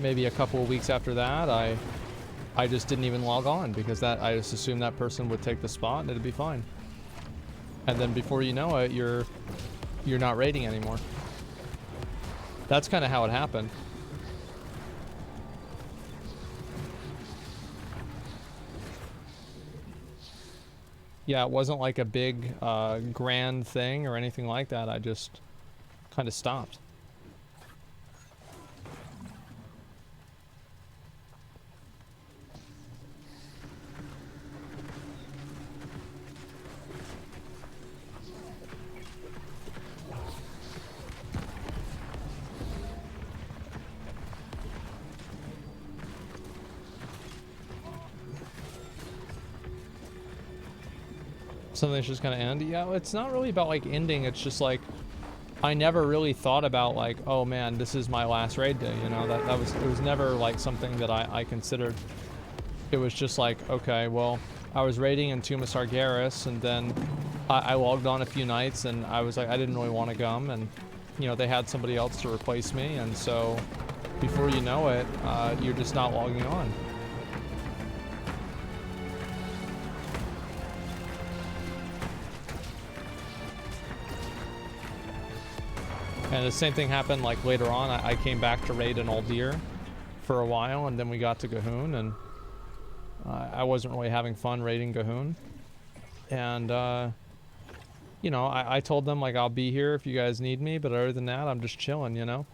[SPEAKER 1] maybe a couple of weeks after that, I just didn't even log on because I just assumed that person would take the spot and it'd be fine. And then before you know it, you're not raiding anymore. That's kind of how it happened. Yeah, it wasn't like a big grand thing or anything like that. I just kind of stopped. Something's just gonna end. Yeah, it's not really about like ending. It's just like I never really thought about like, oh man, this is my last raid day. You know, it was never like something that I considered. It was just like, okay, well, I was raiding in Tomb of Sargeras, and then I logged on a few nights, and I was like, I didn't really want to come, and you know, they had somebody else to replace me, and so before you know it, you're just not logging on. And the same thing happened like later on. I came back to raid an Aldir for a while, and then we got to Gahoon, and I wasn't really having fun raiding Gahoon. And you know, I told them like, I'll be here if you guys need me, but other than that, I'm just chilling, you know.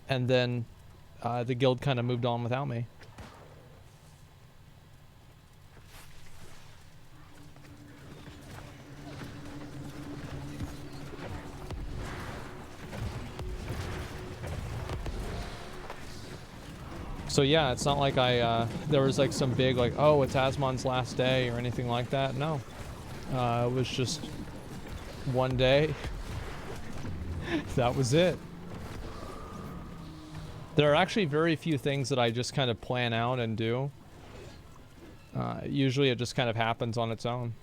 [SPEAKER 1] And then the guild kind of moved on without me. So yeah, it's not like there was like some big like, oh, it's Asmon's last day or anything like that. No, it was just one day. That was it. There are actually very few things that I just kind of plan out and do. Usually it just kind of happens on its own.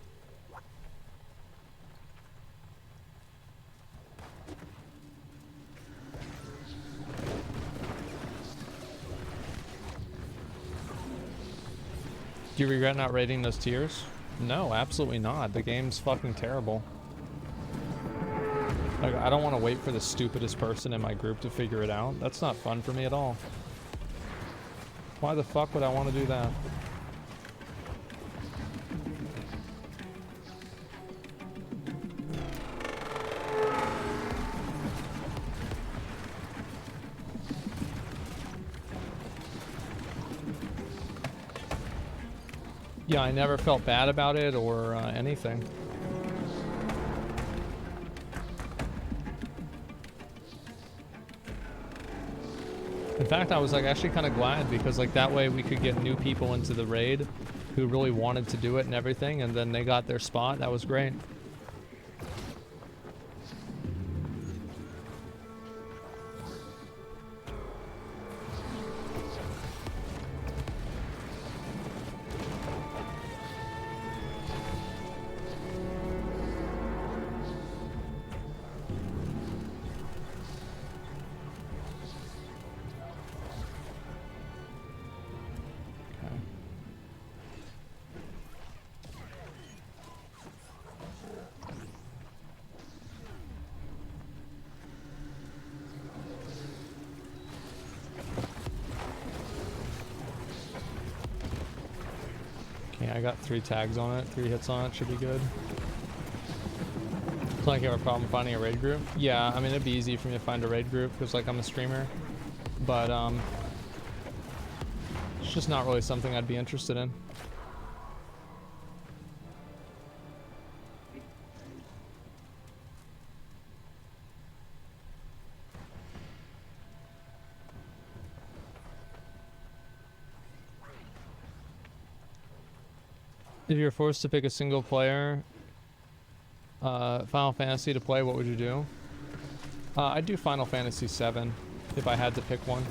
[SPEAKER 1] Do you regret not raiding those tiers? No, absolutely not. The game's fucking terrible. Like, I don't want to wait for the stupidest person in my group to figure it out. That's not fun for me at all. Why the fuck would I want to do that? Yeah, I never felt bad about it or anything. In fact, I was like actually kind of glad because like that way we could get new people into the raid who really wanted to do it and everything, and then they got their spot. That was great. I got 3 tags on it, 3 hits on it, should be good. It's not like you have a problem finding a raid group. Yeah, I mean, it'd be easy for me to find a raid group because like I'm a streamer, but it's just not really something I'd be interested in. If you're forced to pick a single player Final Fantasy to play, what would you do? I'd do Final Fantasy VII if I had to pick one.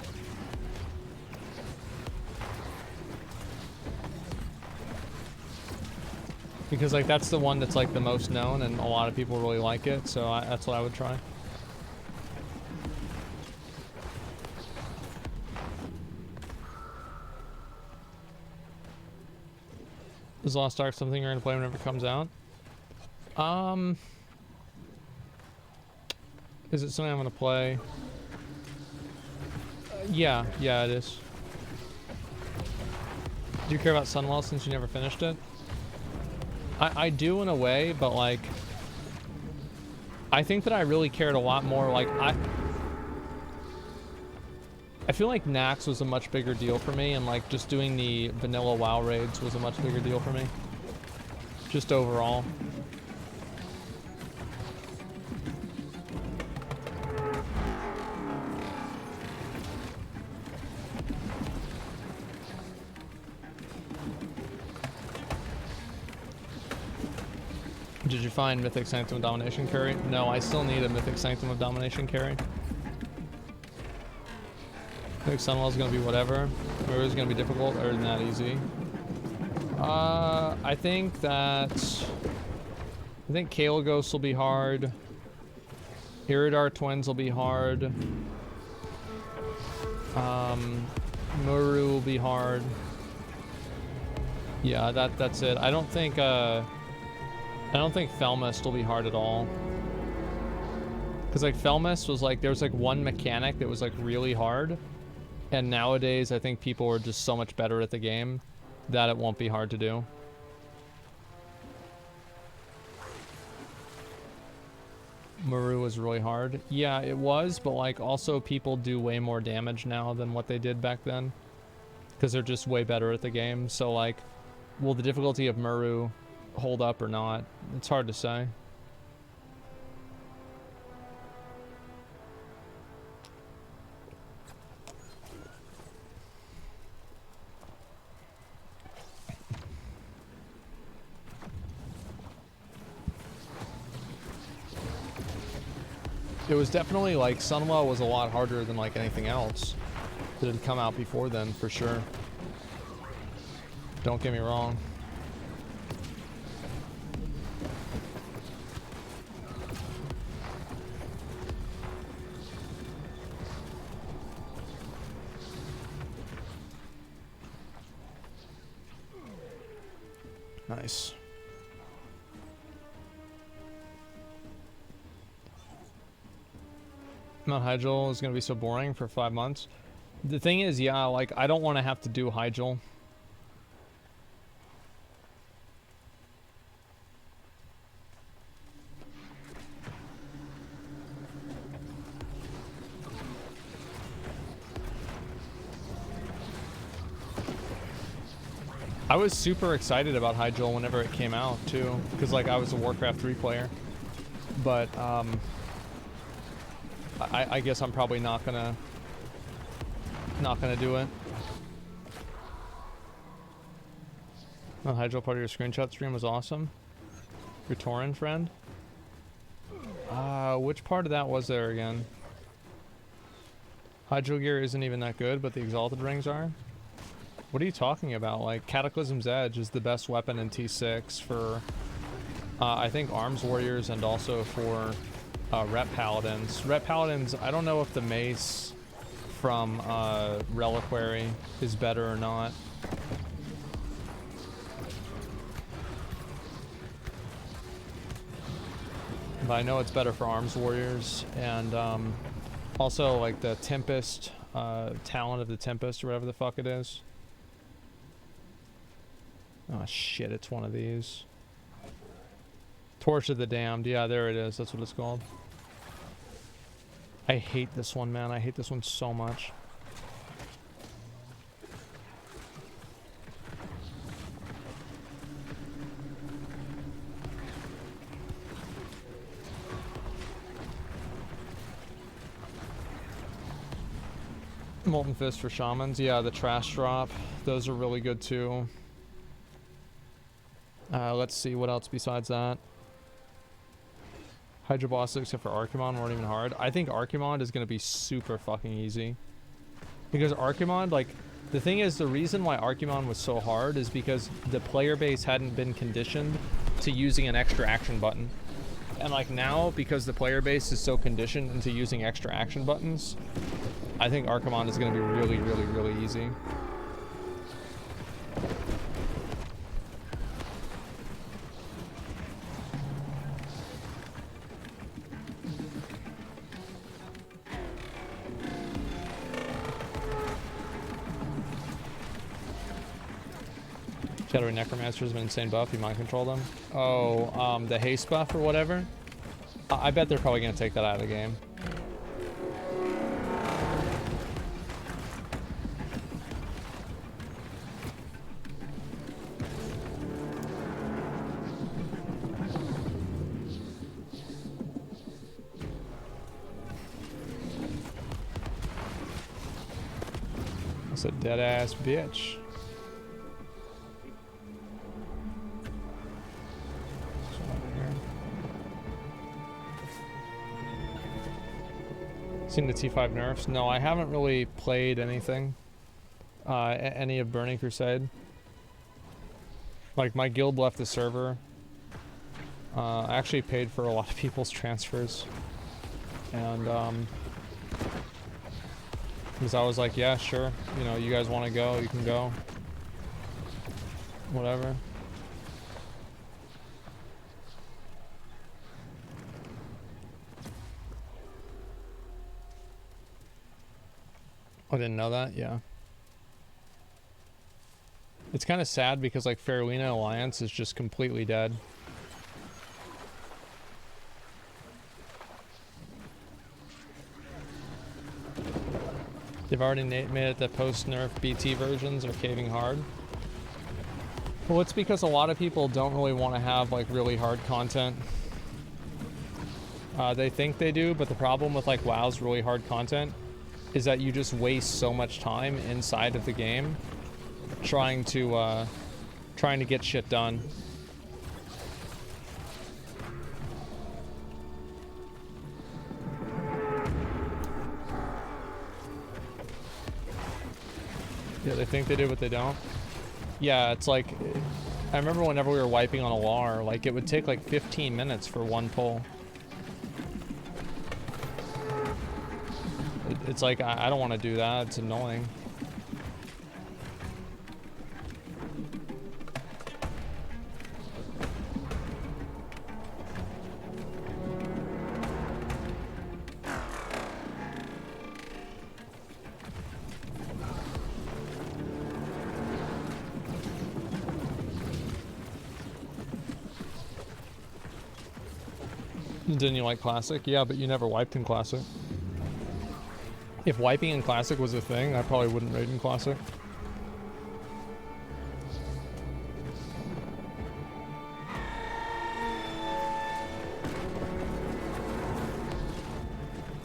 [SPEAKER 1] Because like that's the one that's like the most known and a lot of people really like it, so that's what I would try. Is Lost Ark something you're gonna play whenever it comes out? Is it something I'm gonna play? Yeah, it is. Do you care about Sunwell since you never finished it? I do in a way, but like I think that I really cared a lot more. Like I feel like Nax was a much bigger deal for me, and like just doing the vanilla WoW raids was a much bigger deal for me. Just overall. Did you find Mythic Sanctum of Domination carry? No, I still need a Mythic Sanctum of Domination carry. I think Sunwell's gonna be whatever. Or is gonna be difficult, or not easy. I think Kael'gos will be hard. Iridar Twins will be hard. Muru will be hard. Yeah, that's it. I don't think Felmist will be hard at all. Cause like Felmist was like, there was like one mechanic that was like really hard. And nowadays, I think people are just so much better at the game that it won't be hard to do. Maru was really hard. Yeah, it was, but like also people do way more damage now than what they did back then. Because they're just way better at the game. So like, will the difficulty of Maru hold up or not? It's hard to say. It was definitely like Sunwell was a lot harder than like anything else that had come out before then, for sure. Don't get me wrong. Nice. Mount Hyjal is going to be so boring for 5 months. The thing is, yeah, like, I don't want to have to do Hyjal. I was super excited about Hyjal whenever it came out too, because like I was a Warcraft 3 player, but I guess I'm probably not gonna do it. The Hyjal part of your screenshot stream was awesome. Your Tauren friend. Which part of that was there again? Hyjal gear isn't even that good, but the exalted rings are. What are you talking about? Like, Cataclysm's Edge is the best weapon in T6 for, I think, Arms Warriors and also for Rep Paladins. Rep Paladins, I don't know if the mace from Reliquary is better or not. But I know it's better for Arms Warriors, and also like the Tempest, Talent of the Tempest or whatever the fuck it is. Oh shit, it's one of these. Torch of the Damned. Yeah, there it is. That's what it's called. I hate this one, man. I hate this one so much. Molten Fist for Shamans. Yeah, the Trash Drop. Those are really good too. Let's see what else besides that. Hydra bosses except for Archimon weren't even hard. I think Archimon is going to be super fucking easy. Because Archimon, like, the thing is, the reason why Archimon was so hard is because the player base hadn't been conditioned to using an extra action button. And like now, because the player base is so conditioned into using extra action buttons, I think Archimon is going to be really, really, really easy. Shadowy Necromancer is an insane buff. You mind control them? Oh, the haste buff or whatever? I bet they're probably going to take that out of the game. That's a dead ass bitch. Seen the T5 nerfs? No, I haven't really played anything. Any of Burning Crusade. Like, my guild left the server. I actually paid for a lot of people's transfers. And, because I was like, yeah, sure. You know, you guys want to go, you can go. Whatever. I didn't know that, yeah. It's kind of sad because like Farewena Alliance is just completely dead. They've already made it that post-nerf BT versions are caving hard. Well, it's because a lot of people don't really want to have like really hard content. They think they do, but the problem with like WoW's really hard content is that you just waste so much time inside of the game trying to get shit done. Yeah, they think they do, but they don't. Yeah, it's like, I remember whenever we were wiping on a LAR, like it would take like 15 minutes for one pull. It's like, I don't want to do that, it's annoying. Didn't you like Classic? Yeah, but you never wiped in Classic. If wiping in Classic was a thing, I probably wouldn't raid in Classic.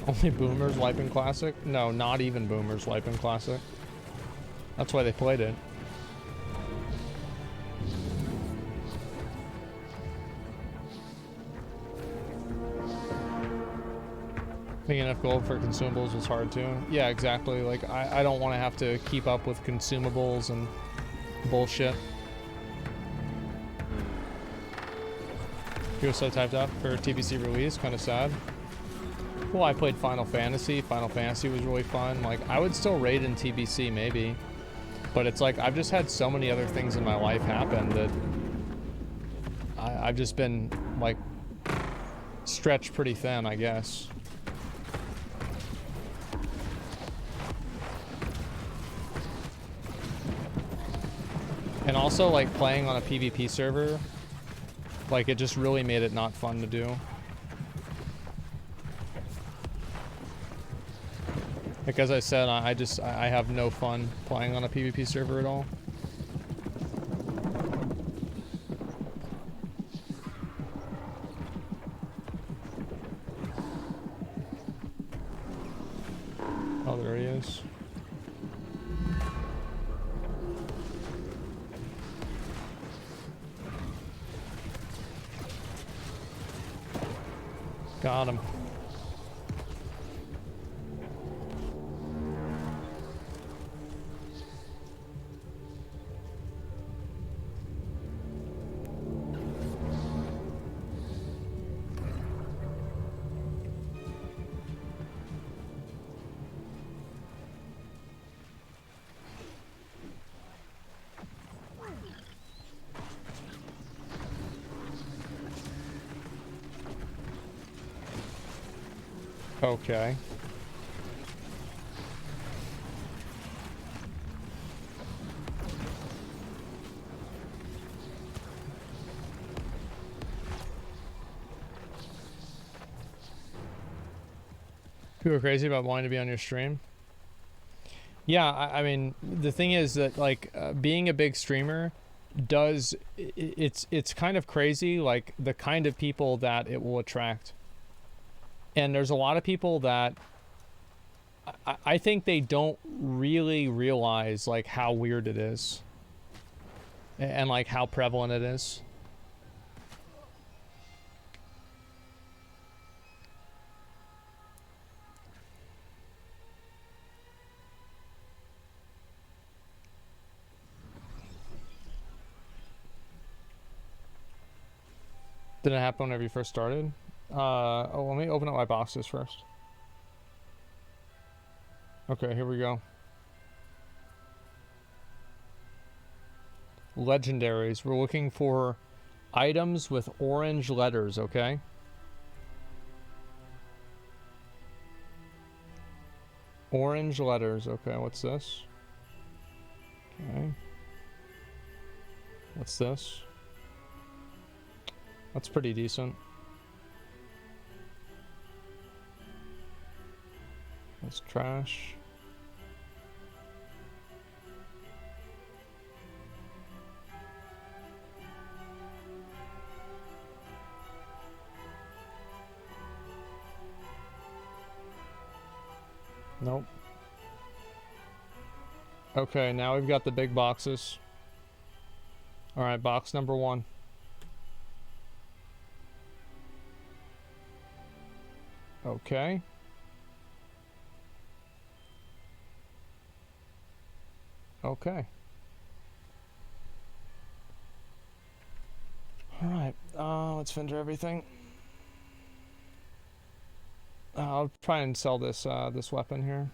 [SPEAKER 1] Only boomers wiping classic? No, not even boomers wiping classic. That's why they played it. Making enough gold for consumables was hard too. Yeah, exactly. Like, I don't want to have to keep up with consumables and bullshit. He was so typed up for TBC release, kind of sad. Well, I played Final Fantasy. Final Fantasy was really fun. Like, I would still raid in TBC maybe. But it's like, I've just had so many other things in my life happen that I've just been, like, stretched pretty thin, I guess. And also, like, playing on a PvP server, like, it just really made it not fun to do. Like, as I said, I have no fun playing on a PvP server at all. Oh, there he is. Got him. Okay. People are crazy about wanting to be on your stream. Yeah, I mean, the thing is that, like, being a big streamer does, it's kind of crazy, like, the kind of people that it will attract. And there's a lot of people that I think they don't really realize, like, how weird it is. And like, how prevalent it is. Did it happen whenever you first started? Oh, let me open up my boxes first. Okay, here we go. Legendaries. We're looking for items with orange letters, okay? Orange letters. Okay, what's this? Okay. What's this? That's pretty decent. That's trash. Nope. Okay, now we've got the big boxes. Alright, box number 1. Okay. Okay. Alright, let's filter everything. I'll try and sell this this weapon here.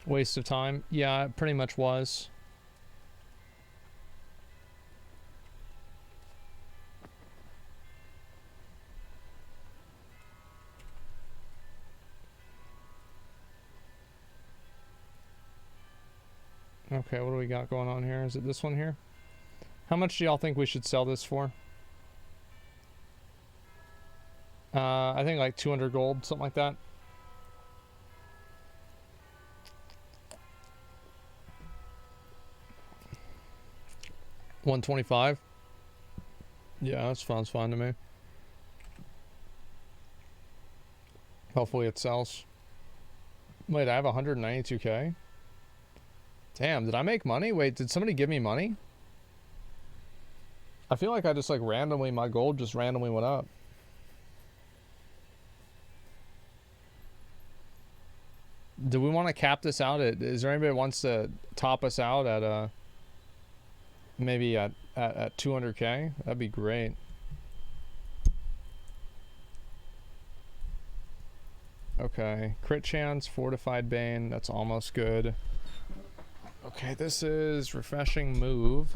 [SPEAKER 1] Waste of time. Yeah, it pretty much was. Okay, what do we got going on here? Is it this one here? How much do y'all think we should sell this for? I think like 200 gold, something like that. 125. Yeah, that sounds fine to me. Hopefully it sells. Wait, I have 192k? Damn, did I make money? Wait, did somebody give me money? I feel like I just like randomly, my gold just randomly went up. Do we want to cap this out at, is there anybody that wants to top us out at maybe at 200k? That'd be great. Okay, crit chance, fortified bane, that's almost good. Okay, this is refreshing move.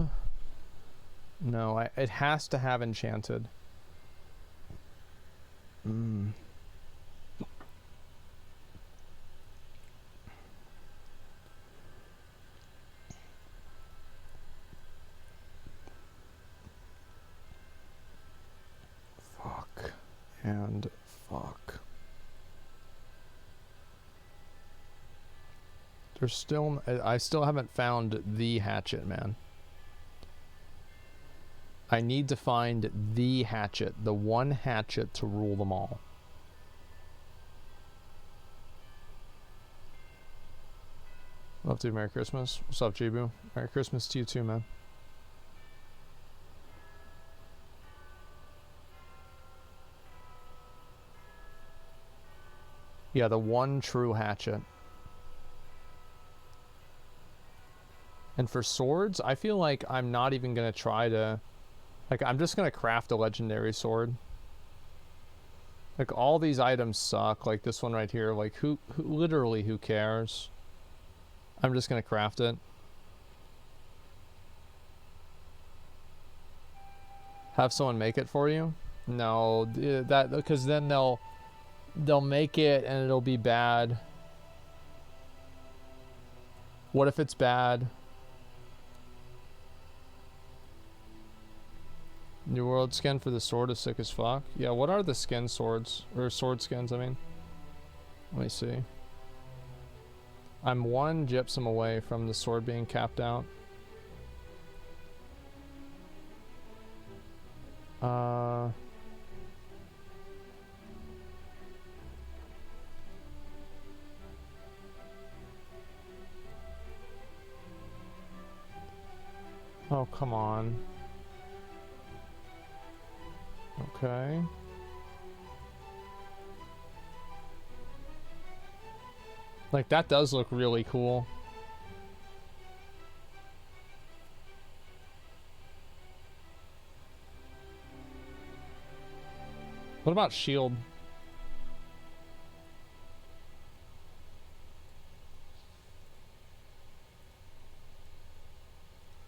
[SPEAKER 1] No, it has to have enchanted. Fuck. And fuck. There's still, I still haven't found the hatchet, man. I need to find the hatchet, the one hatchet to rule them all. Love to. Merry Christmas. What's up, Jibu? Merry Christmas to you too, man. Yeah, the one true hatchet. And for swords, I feel like I'm not even going to try to... Like, I'm just going to craft a legendary sword. Like, all these items suck. Like, this one right here. Like, literally, who cares? I'm just going to craft it. Have someone make it for you? No, that... Because then they'll make it and it'll be bad. What if it's bad? New World skin for the sword is sick as fuck. Yeah, what are the skin swords? Or sword skins, I mean. Let me see. I'm one gypsum away from the sword being capped out. Oh, come on. Okay. Like, that does look really cool. What about shield?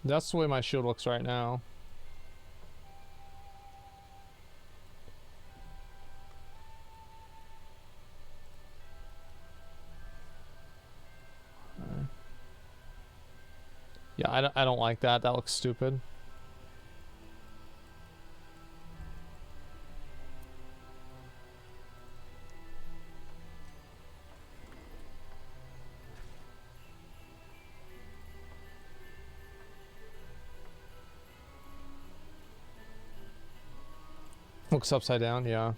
[SPEAKER 1] That's the way my shield looks right now. Yeah, I don't like that. That looks stupid. Looks upside down, yeah.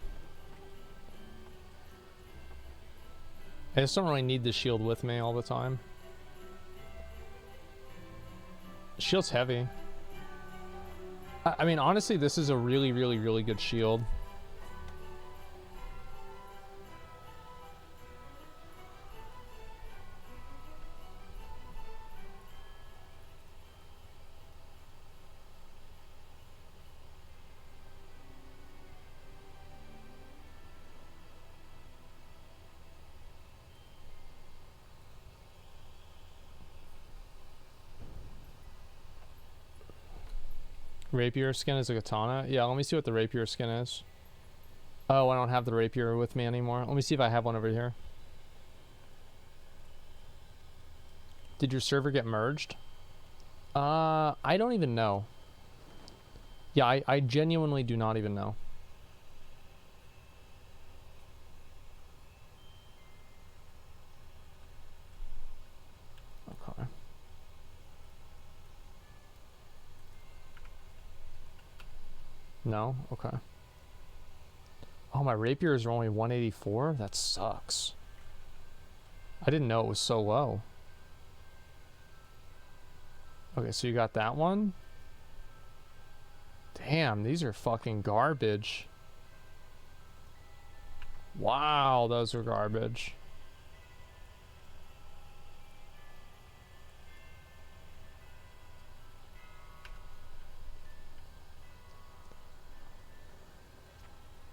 [SPEAKER 1] I just don't really need the shield with me all the time. Shield's heavy. I mean, honestly, this is a really, really, really good shield. Rapier skin is a katana? Yeah, let me see what the rapier skin is. Oh, I don't have the rapier with me anymore. Let me see if I have one over here. Did your server get merged? I don't even know. Yeah, I genuinely do not even know. Okay. No? Okay. Oh, my rapiers are only 184? That sucks. I didn't know it was so low. Okay, so you got that one? Damn, these are fucking garbage. Wow, those are garbage.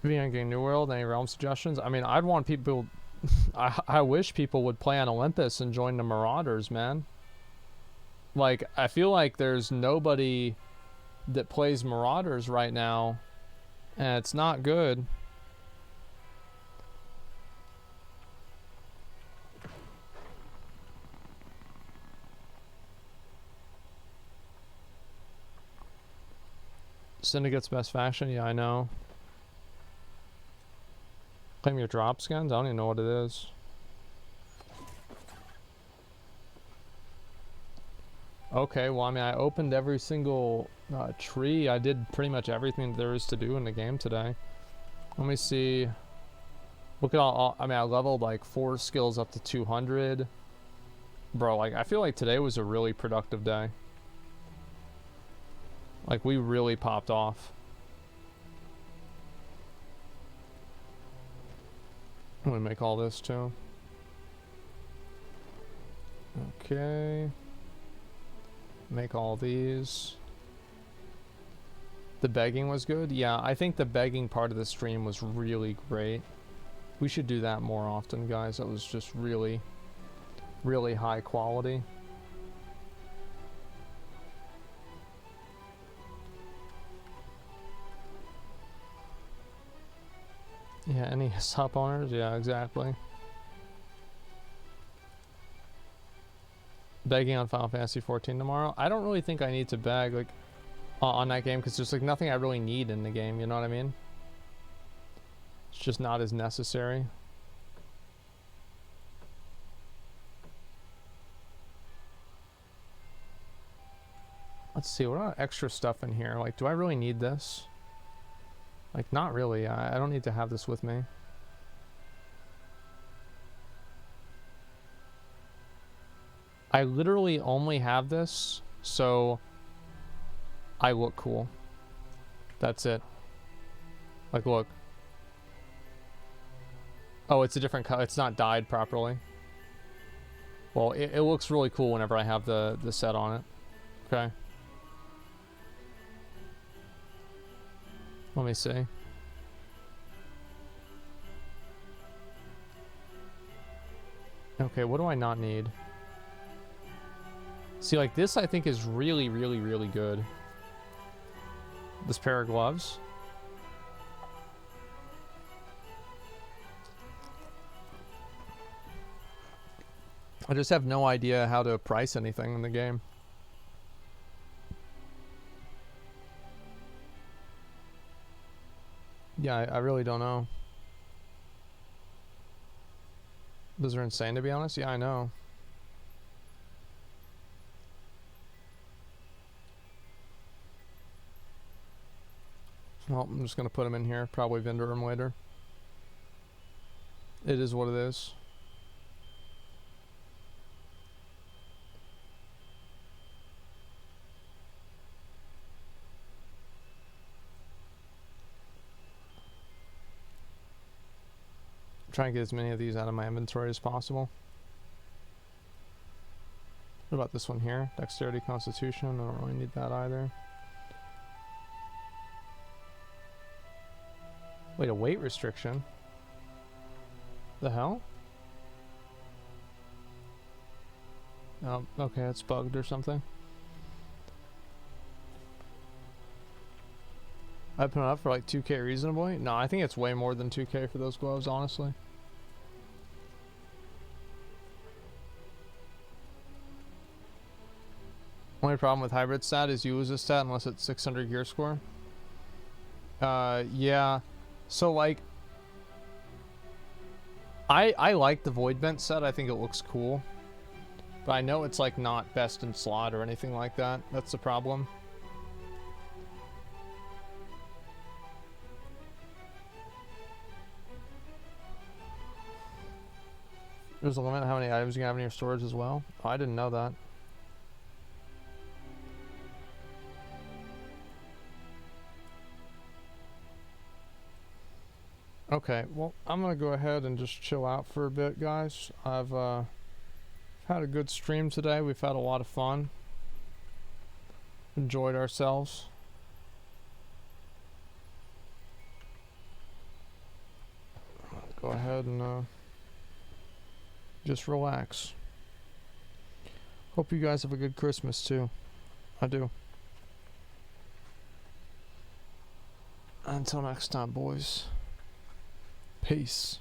[SPEAKER 1] Being New World, any realm suggestions? I mean, I'd want people... I wish people would play on Olympus and join the Marauders, man. Like, I feel like there's nobody that plays Marauders right now, and it's not good. Syndicate's best faction? Yeah, I know. Claim your drop skins? I don't even know what it is. Okay, well, I mean, I opened every single tree. I did pretty much everything there is to do in the game today. Let me see. Look at all I mean, I leveled like 4 skills up to 200. Bro, like, I feel like today was a really productive day. Like, we really popped off. I'm gonna make all this too. Okay. Make all these. The begging was good? Yeah, I think the begging part of the stream was really great. We should do that more often, guys. That was just really, really high quality. Yeah, any sub owners? Yeah, exactly. Begging on Final Fantasy 14 tomorrow. I don't really think I need to beg like on that game because there's like nothing I really need in the game. You know what I mean? It's just not as necessary. Let's see. What about extra stuff in here? Like, do I really need this? Like, not really. I don't need to have this with me. I literally only have this so I look cool. That's it. Like, look. Oh, it's a different color. It's not dyed properly. Well, it looks really cool whenever I have the set on it. Okay. Let me see. Okay, what do I not need? See, like, this I think is really, really, really good. This pair of gloves. I just have no idea how to price anything in the game. Yeah, I really don't know. Those are insane, to be honest. Yeah, I know. Well, I'm just going to put them in here. Probably vendor them later. It is what it is. Try and get as many of these out of my inventory as possible. What about this one here? Dexterity, Constitution. I don't really need that either. Wait, a weight restriction? The hell? Oh, okay, it's bugged or something. I put it up for like 2K reasonably? No, I think it's way more than 2K for those gloves, honestly. Only problem with hybrid stat is you lose a stat unless it's 600 gear score. Yeah. So like, I like the Void Bent set. I think it looks cool. But I know it's like not best in slot or anything like that. That's the problem. There's a limit on how many items you can have in your storage as well. Oh, I didn't know that. Okay, well, I'm gonna go ahead and just chill out for a bit, guys. I've had a good stream today. We've had a lot of fun. Enjoyed ourselves. Go ahead and just relax. Hope you guys have a good Christmas too. I do. Until next time, boys. Peace.